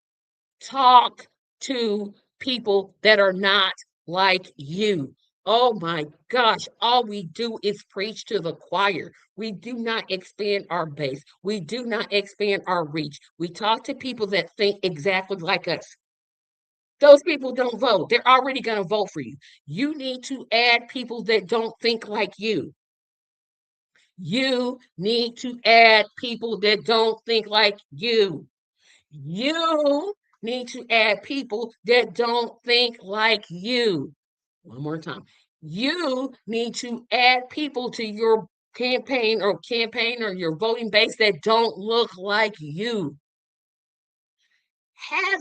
talk to people that are not like you. Oh my gosh, all we do is preach to the choir. We do not expand our base. We do not expand our reach. We talk to people that think exactly like us. Those people don't vote. They're already going to vote for you. You need to add people that don't think like you. You need to add people that don't think like you. You need to add people that don't think like you. One more time. You need to add people to your campaign or your voting base that don't look like you. Have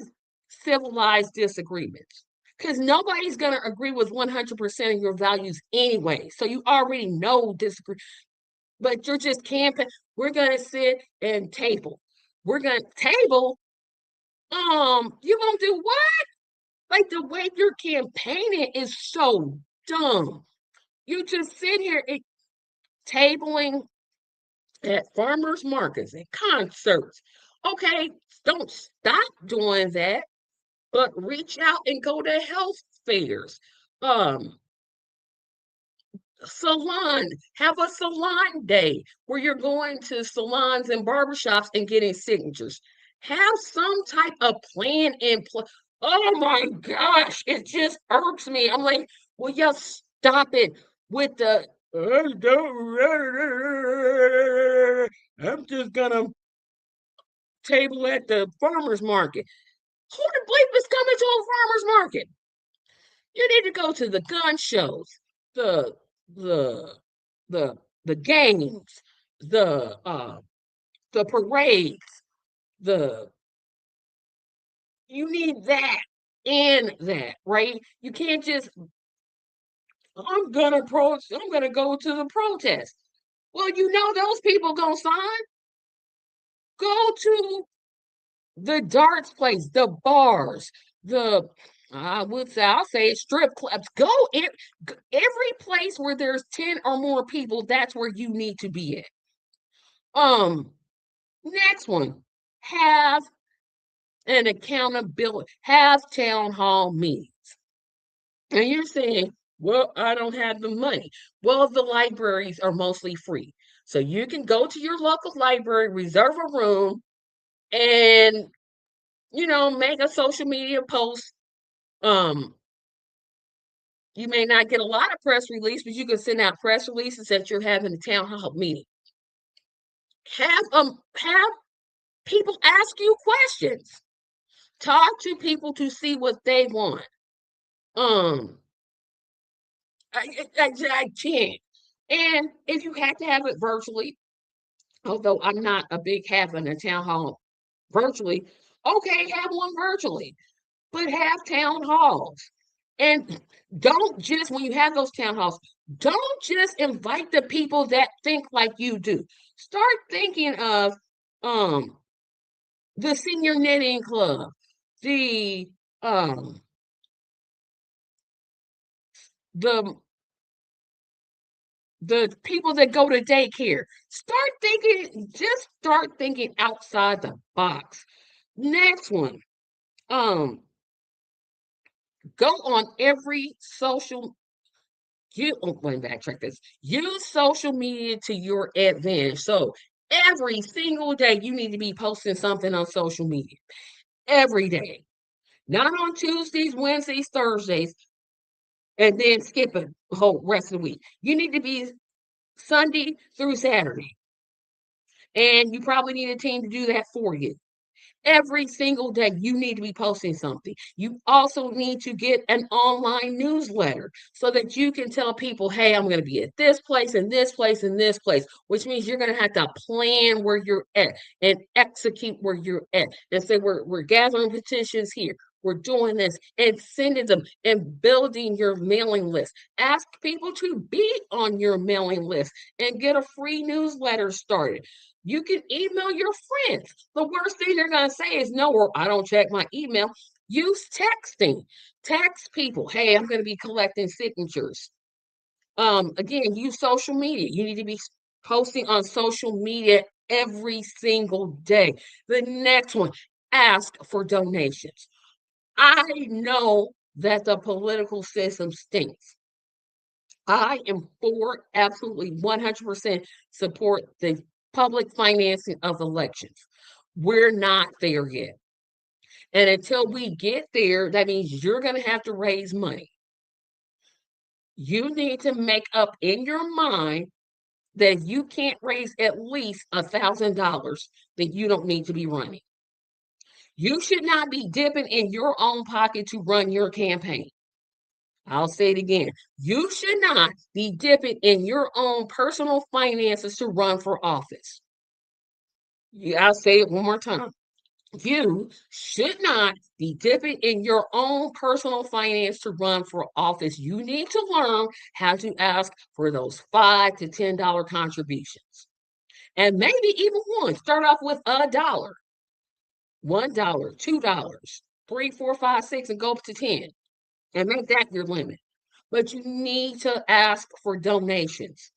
civilized disagreements because nobody's going to agree with 100% of your values anyway. So you already know disagree, but you're just camping. We're going to sit and table. We're going to table. You going to do what? Like the way you're campaigning is so dumb. You just sit here tabling at farmers markets and concerts. Okay, don't stop doing that. but reach out and go to health fairs. Um, Salon, have a salon day where you're going to salons and barbershops and getting signatures. Have some type of plan in place. Oh my gosh, it just irks me. I'm like, will you stop it with the I'm just gonna table at the farmer's market. Who the bleep is coming to a farmer's market? You need to go to the gun shows, the the the the games, the parades, the you need that and that, right? You can't just I'm gonna go to the protest. Well, you know those people gonna sign. Go to the darts place, the bars, the I'll say strip clubs. Every place where there's 10 or more people, that's where you need to be at. Um, Next one, have an accountability, have town hall meetings. And you're saying, well, I don't have the money. Well, the libraries are mostly free. So you can go to your local library, reserve a room, and make a social media post. Um, you may not get a lot of press release, but you can send out press releases that you're having a town hall meeting. Have people ask you questions. Talk to people to see what they want. Um, I can't. And if you have to have it virtually, although I'm not a big having a town hall virtually, okay, have one virtually, but have town halls. And don't just, when you have those town halls, don't just invite the people that think like you do. Start thinking of um the senior knitting club, the um the the people that go to daycare. Just start thinking outside the box. Next one, um, go on every social let me backtrack this. Use social media to your advantage. So every single day you need to be posting something on social media. Every day. Not on Tuesdays, Wednesdays, Thursdays, and then skip it the whole rest of the week. You need to be Sunday through Saturday. And you probably need a team to do that for you. Every single day, you need to be posting something. You also need to get an online newsletter so that you can tell people, hey, I'm going to be at this place and this place and this place, which means you're going to have to plan where you're at and execute where you're at and say, we're gathering petitions here. We're doing this and sending them and building your mailing list. Ask people to be on your mailing list and get a free newsletter started. You can email your friends. The worst thing they're going to say is, no, or I don't check my email. Use texting. Text people, hey, I'm going to be collecting signatures. Again, use social media. You need to be posting on social media every single day. The next one, ask for donations. I know that the political system stinks. I am for absolutely 100% support the public financing of elections. We're not there yet. And until we get there, that means you're going to have to raise money. You need to make up in your mind that you can't raise at least $1,000, that you don't need to be running. You should not be dipping in your own pocket to run your campaign. I'll say it again. You should not be dipping in your own personal finances to run for office. I'll say it one more time. You should not be dipping in your own personal finance to run for office. You need to learn how to ask for those $5 to $10 contributions. And maybe even one. Start off with $1, $1, $2, three, four, five, six, and go up to 10. And make that your limit. But you need to ask for donations.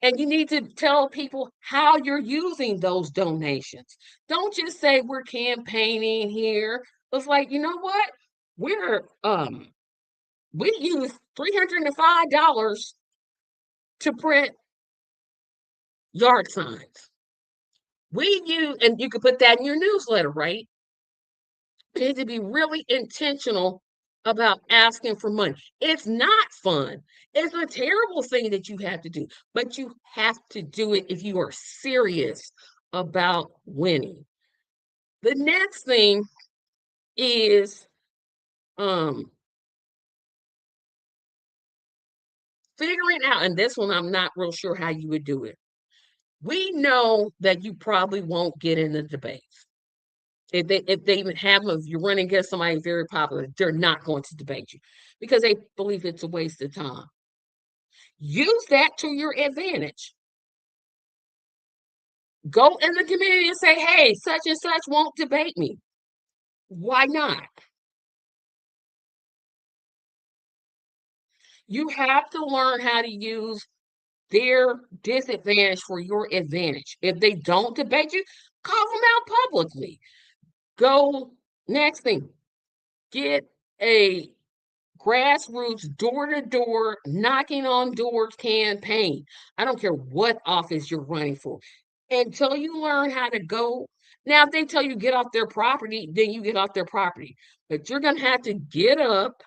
And you need to tell people how you're using those donations. Don't just say we're campaigning here. It's like, you know what? We're we use $305 to print yard signs. We use, and you could put that in your newsletter, right? You need to be really intentional about asking for money. It's not fun. It's a terrible thing that you have to do, but you have to do it if you are serious about winning. The next thing is um figuring out, and this one I'm not real sure how you would do it. We know that you probably won't get in the debates. If they even have them, if you're running against somebody very popular, they're not going to debate you because they believe it's a waste of time. Use that to your advantage. Go in the community and say, hey, such and such won't debate me. Why not? You have to learn how to use their disadvantage for your advantage. If they don't debate you, call them out publicly. Go, next thing, get a grassroots, door to door, knocking on doors campaign. I don't care what office you're running for. Until you learn how to go. Now, if they tell you get off their property, then you get off their property. But you're going to have to get up,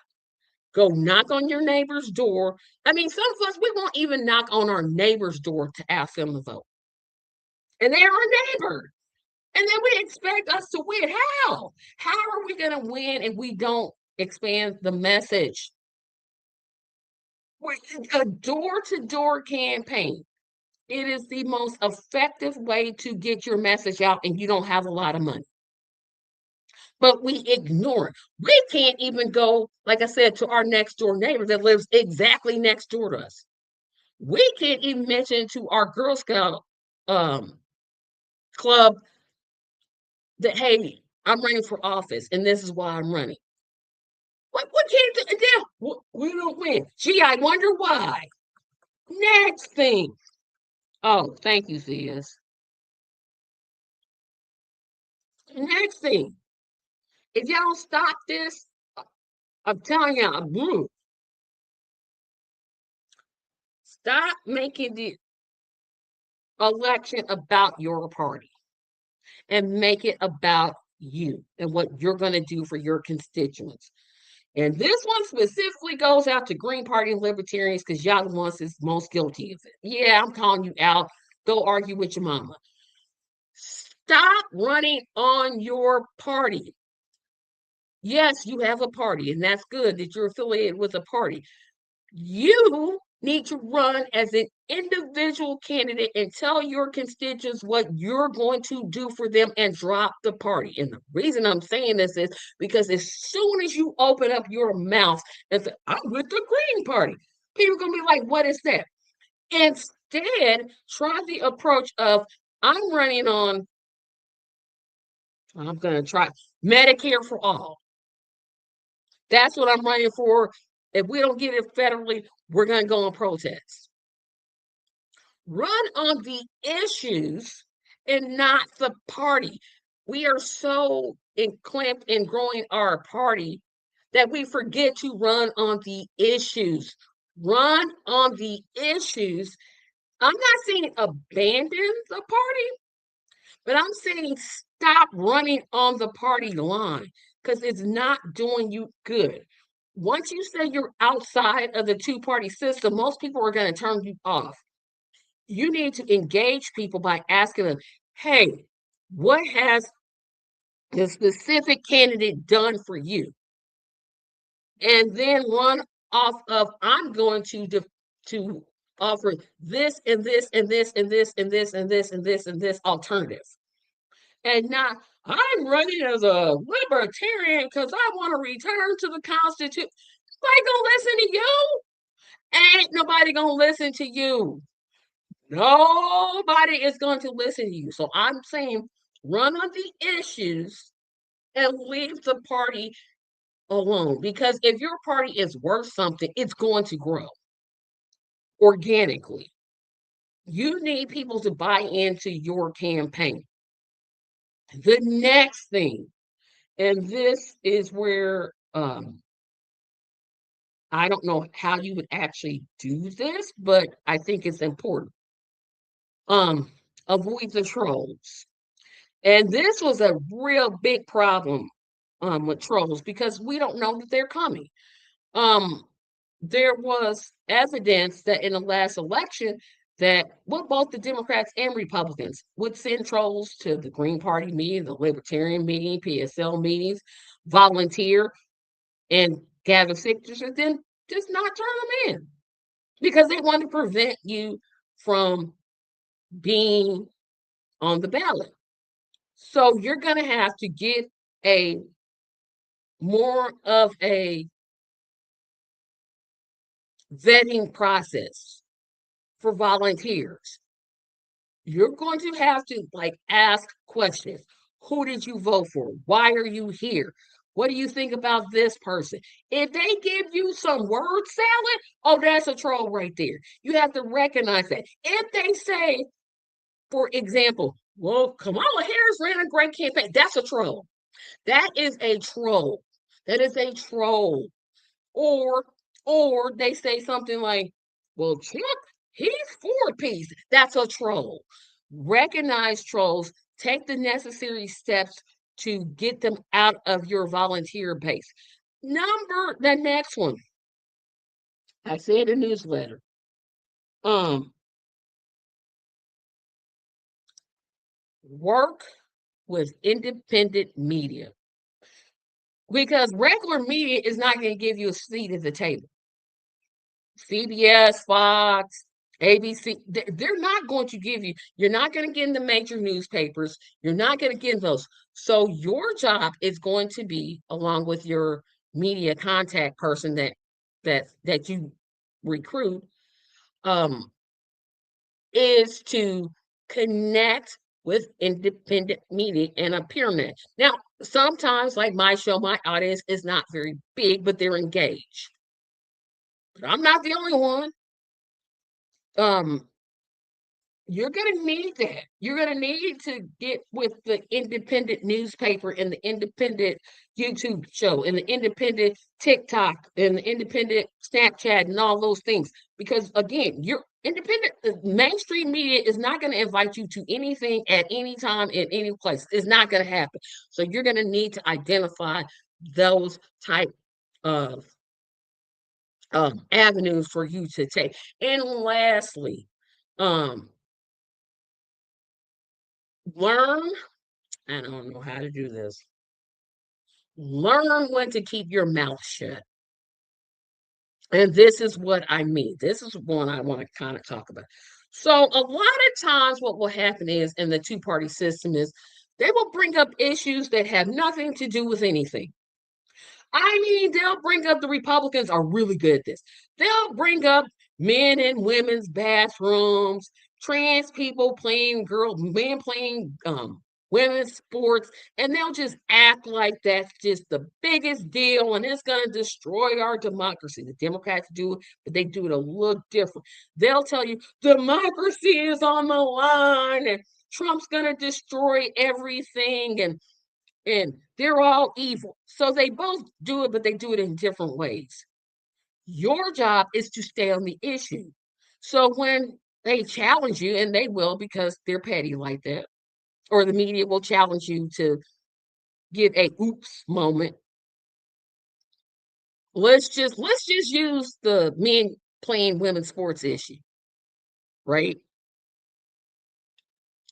go knock on your neighbor's door. I mean, some of us, we won't even knock on our neighbor's door to ask them to vote. And they're our neighbor. And then we expect us to win. How? How are we going to win if we don't expand the message? A door-to-door campaign. It is the most effective way to get your message out, and you don't have a lot of money. But we ignore it. We can't even go, like I said, to our next door neighbor that lives exactly next door to us. We can't even mention to our Girl Scout um, club that, hey, I'm running for office, and this is why I'm running. What can't do? We don't win. Gee, I wonder why. Next thing. Oh, thank you, Zias. Next thing. If y'all don't stop this, I'm telling y'all, stop making the election about your party and make it about you and what you're going to do for your constituents. And this one specifically goes out to Green Party and Libertarians because y'all the ones that's most guilty of it. Yeah, I'm calling you out. Go argue with your mama. Stop running on your party. Yes, you have a party, and that's good that you're affiliated with a party. You need to run as an individual candidate and tell your constituents what you're going to do for them and drop the party. And the reason I'm saying this is because as soon as you open up your mouth and say, I'm with the Green Party, people are going to be like, what is that? Instead, try the approach of, I'm running on, I'm going to try Medicare for all. That's what I'm running for. If we don't get it federally, we're going to go on protest. Run on the issues and not the party. We are so clamped in growing our party that we forget to run on the issues. Run on the issues. I'm not saying abandon the party, but I'm saying stop running on the party line because it's not doing you good. Once you say you're outside of the two-party system, most people are going to turn you off. You need to engage people by asking them, hey, what has the specific candidate done for you? And then run off of, I'm going to offer this and this and this and this and this and this and this and this alternative. And not, I'm running as a libertarian because I want to return to the Constitution. Nobody gonna listen to you. Ain't nobody gonna listen to you. Nobody is going to listen to you. So I'm saying run on the issues and leave the party alone. Because if your party is worth something, it's going to grow organically. You need people to buy into your campaign. The next thing And this is where I don't know how you would actually do this, but I think it's important. Um, Avoid the trolls. And this was a real big problem with trolls because we don't know that they're coming. Um, there was evidence that in the last election that well, both the Democrats and Republicans would send trolls to the Green Party meeting, the Libertarian meeting, PSL meetings, volunteer and gather signatures, and then just not turn them in because they want to prevent you from being on the ballot. So you're going to have to get a more of a vetting process for volunteers. You're going to have to like ask questions. Who did you vote for? Why are you here? What do you think about this person? If they give you some word salad, oh, that's a troll right there. You have to recognize that. If they say, for example, well, Kamala Harris ran a great campaign, that's a troll. That is a troll. That is a troll. Or they say something like, well, Trump, he's for peace. That's a troll. Recognize trolls, take the necessary steps to get them out of your volunteer base. The next one. I said a newsletter. Um, Work with independent media. Because regular media is not going to give you a seat at the table. CBS, Fox, ABC, they're not going to give you, you're not going to get in the major newspapers. You're not going to get in those. So your job is going to be, along with your media contact person that you recruit, um, is to connect with independent media and appear net. Now, sometimes, like my show, my audience is not very big, but they're engaged. But I'm not the only one. Um, You're going to need that. You're going to need to get with the independent newspaper and the independent YouTube show and the independent TikTok and the independent Snapchat and all those things. Because again, you're independent. The mainstream media is not going to invite you to anything at any time in any place. It's not going to happen. So you're going to need to identify those type of avenues for you to take. And lastly, um, learn, I don't know how to do this. Learn when to keep your mouth shut. And this is what I mean. This is one I want to kind of talk about. So, a lot of times, what will happen is in the two-party system is they will bring up issues that have nothing to do with anything. I mean, they'll bring up the Republicans are really good at this. They'll bring up men and women's bathrooms, trans people playing men playing women's sports, and they'll just act like that's just the biggest deal and it's going to destroy our democracy. The Democrats do it, but they do it a little different. They'll tell you democracy is on the line and Trump's going to destroy everything and they're all evil. So they both do it, but they do it in different ways. Your job is to stay on the issue. So when they challenge you, and they will because they're petty like that, or the media will challenge you to get a oops moment. Let's just use the men playing women's sports issue, right?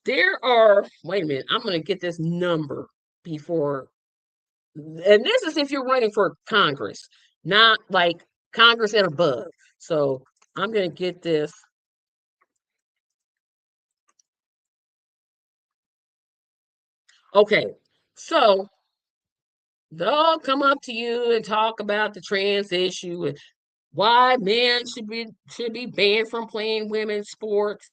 There are, wait a minute, I'm gonna get this number before, and this is if you're running for Congress, not like Congress and above. So I'm going to get this. Okay. So they'll come up to you and talk about the trans issue and why men should be banned from playing women's sports.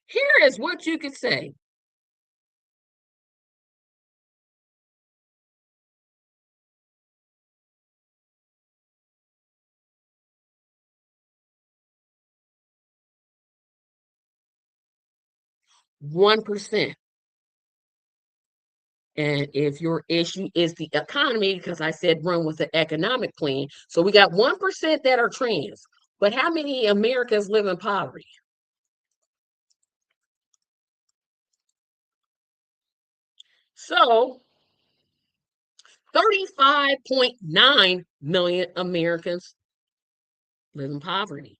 Here is what you could say. 1%. And if your issue is the economy, because I said run with the economic plan, so we got 1% that are trans. But how many Americans live in poverty? So 35.9 million Americans live in poverty.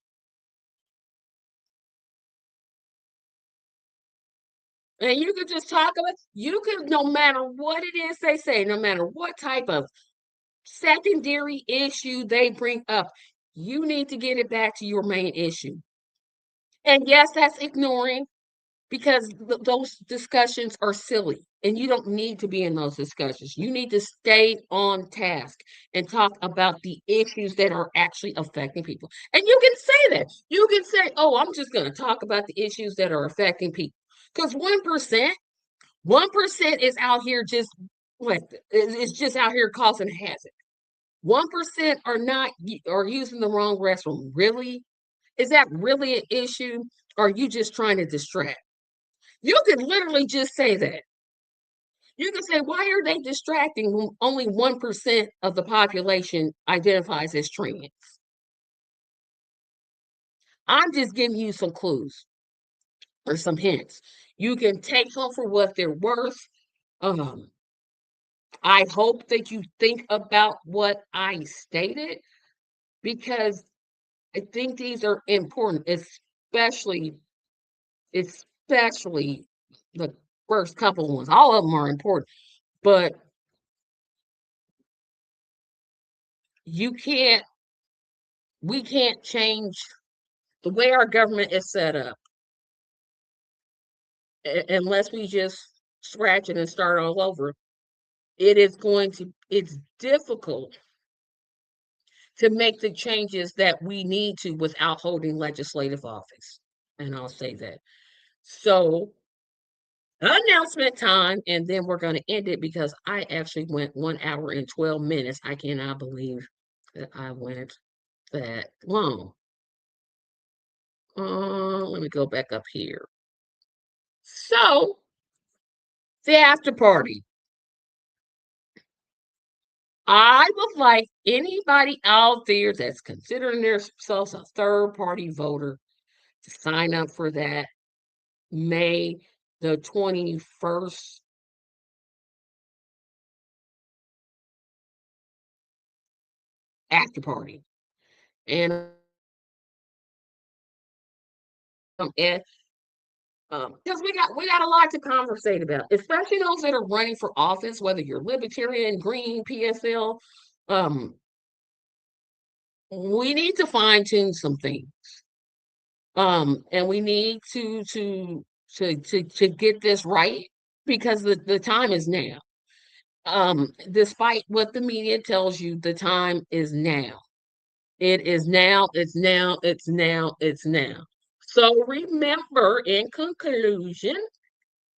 And you could just talk about, you could, no matter what it is they say, no matter what type of secondary issue they bring up, you need to get it back to your main issue. And yes, that's ignoring because those discussions are silly and you don't need to be in those discussions. You need to stay on task and talk about the issues that are actually affecting people. And you can say that. You can say, oh, I'm just going to talk about the issues that are affecting people. Because 1% is out here just what it's just out here causing havoc. 1% are not are using the wrong restroom. Really? Is that really an issue? Or are you just trying to distract? You could literally just say that. You can say, why are they distracting when only 1% of the population identifies as trans? I'm just giving you some clues or some hints. You can take them for what they're worth. Um, I hope that you think about what I stated because I think these are important, especially the first couple ones. All of them are important, but you can't we can't change the way our government is set up unless we just scratch it and start all over. It's difficult to make the changes that we need to without holding legislative office. And I'll say that. So, announcement time, and then we're going to end it because I actually went 1 hour and 12 minutes. I cannot believe that I went that long. Let me go back up here. So, the after party. I would like anybody out there that's considering themselves a third party voter to sign up for that May the 21st after party. And and because we got a lot to conversate about, especially those that are running for office, whether you're libertarian, green, PSL. Um, we need to fine tune some things. And we need to get this right because the time is now. Despite what the media tells you, the time is now. It is now, it's now, it's now, it's now. So remember, in conclusion,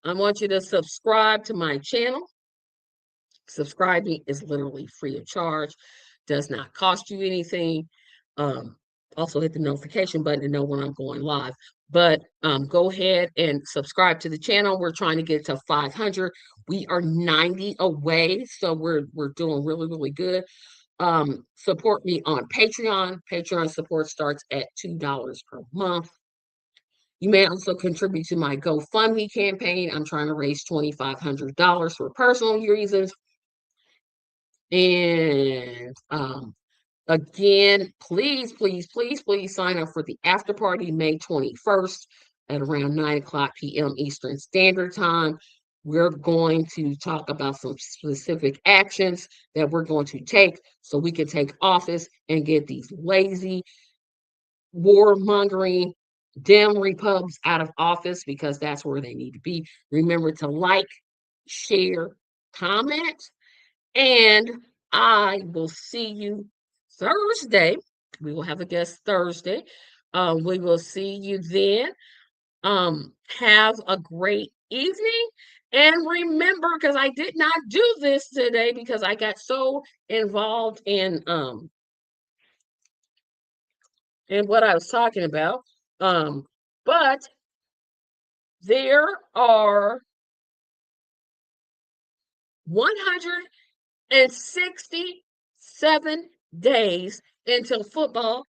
I want you to subscribe to my channel. Subscribing is literally free of charge, does not cost you anything. Um, Also hit the notification button to know when I'm going live. But go ahead and subscribe to the channel. We're trying to get to 500. We are 90 away, so we're doing really, really good. Support me on Patreon. Patreon support starts at $2 per month. You may also contribute to my GoFundMe campaign. I'm trying to raise $2,500 for personal reasons. And again, please, please, please, please sign up for the after party May 21st at around 9 o'clock p.m. Eastern Standard Time. We're going to talk about some specific actions that we're going to take so we can take office and get these lazy, warmongering, dim repubs out of office because that's where they need to be. Remember to like, share, comment, and I will see you Thursday. We will have a guest Thursday. We will see you then. Have a great evening. And remember, because I did not do this today because I got so involved in what I was talking about. But There are 167 days until football.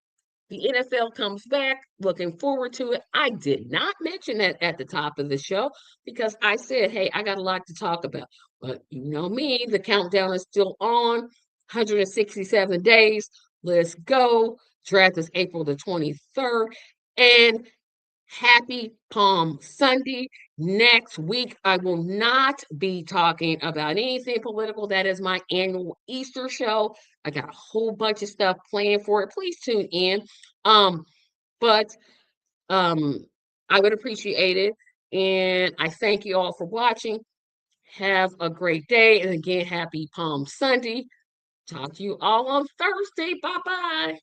The NFL comes back. Looking forward to it. I did not mention that at the top of the show because I said, hey, I got a lot to talk about. But you know me, the countdown is still on. 167 days. Let's go. Draft is April the 23rd. And happy Palm Sunday. Next week, I will not be talking about anything political. That is my annual Easter show. I got a whole bunch of stuff planned for it. Please tune in. Um, but I would appreciate it. And I thank you all for watching. Have a great day. And again, happy Palm Sunday. Talk to you all on Thursday. Bye bye.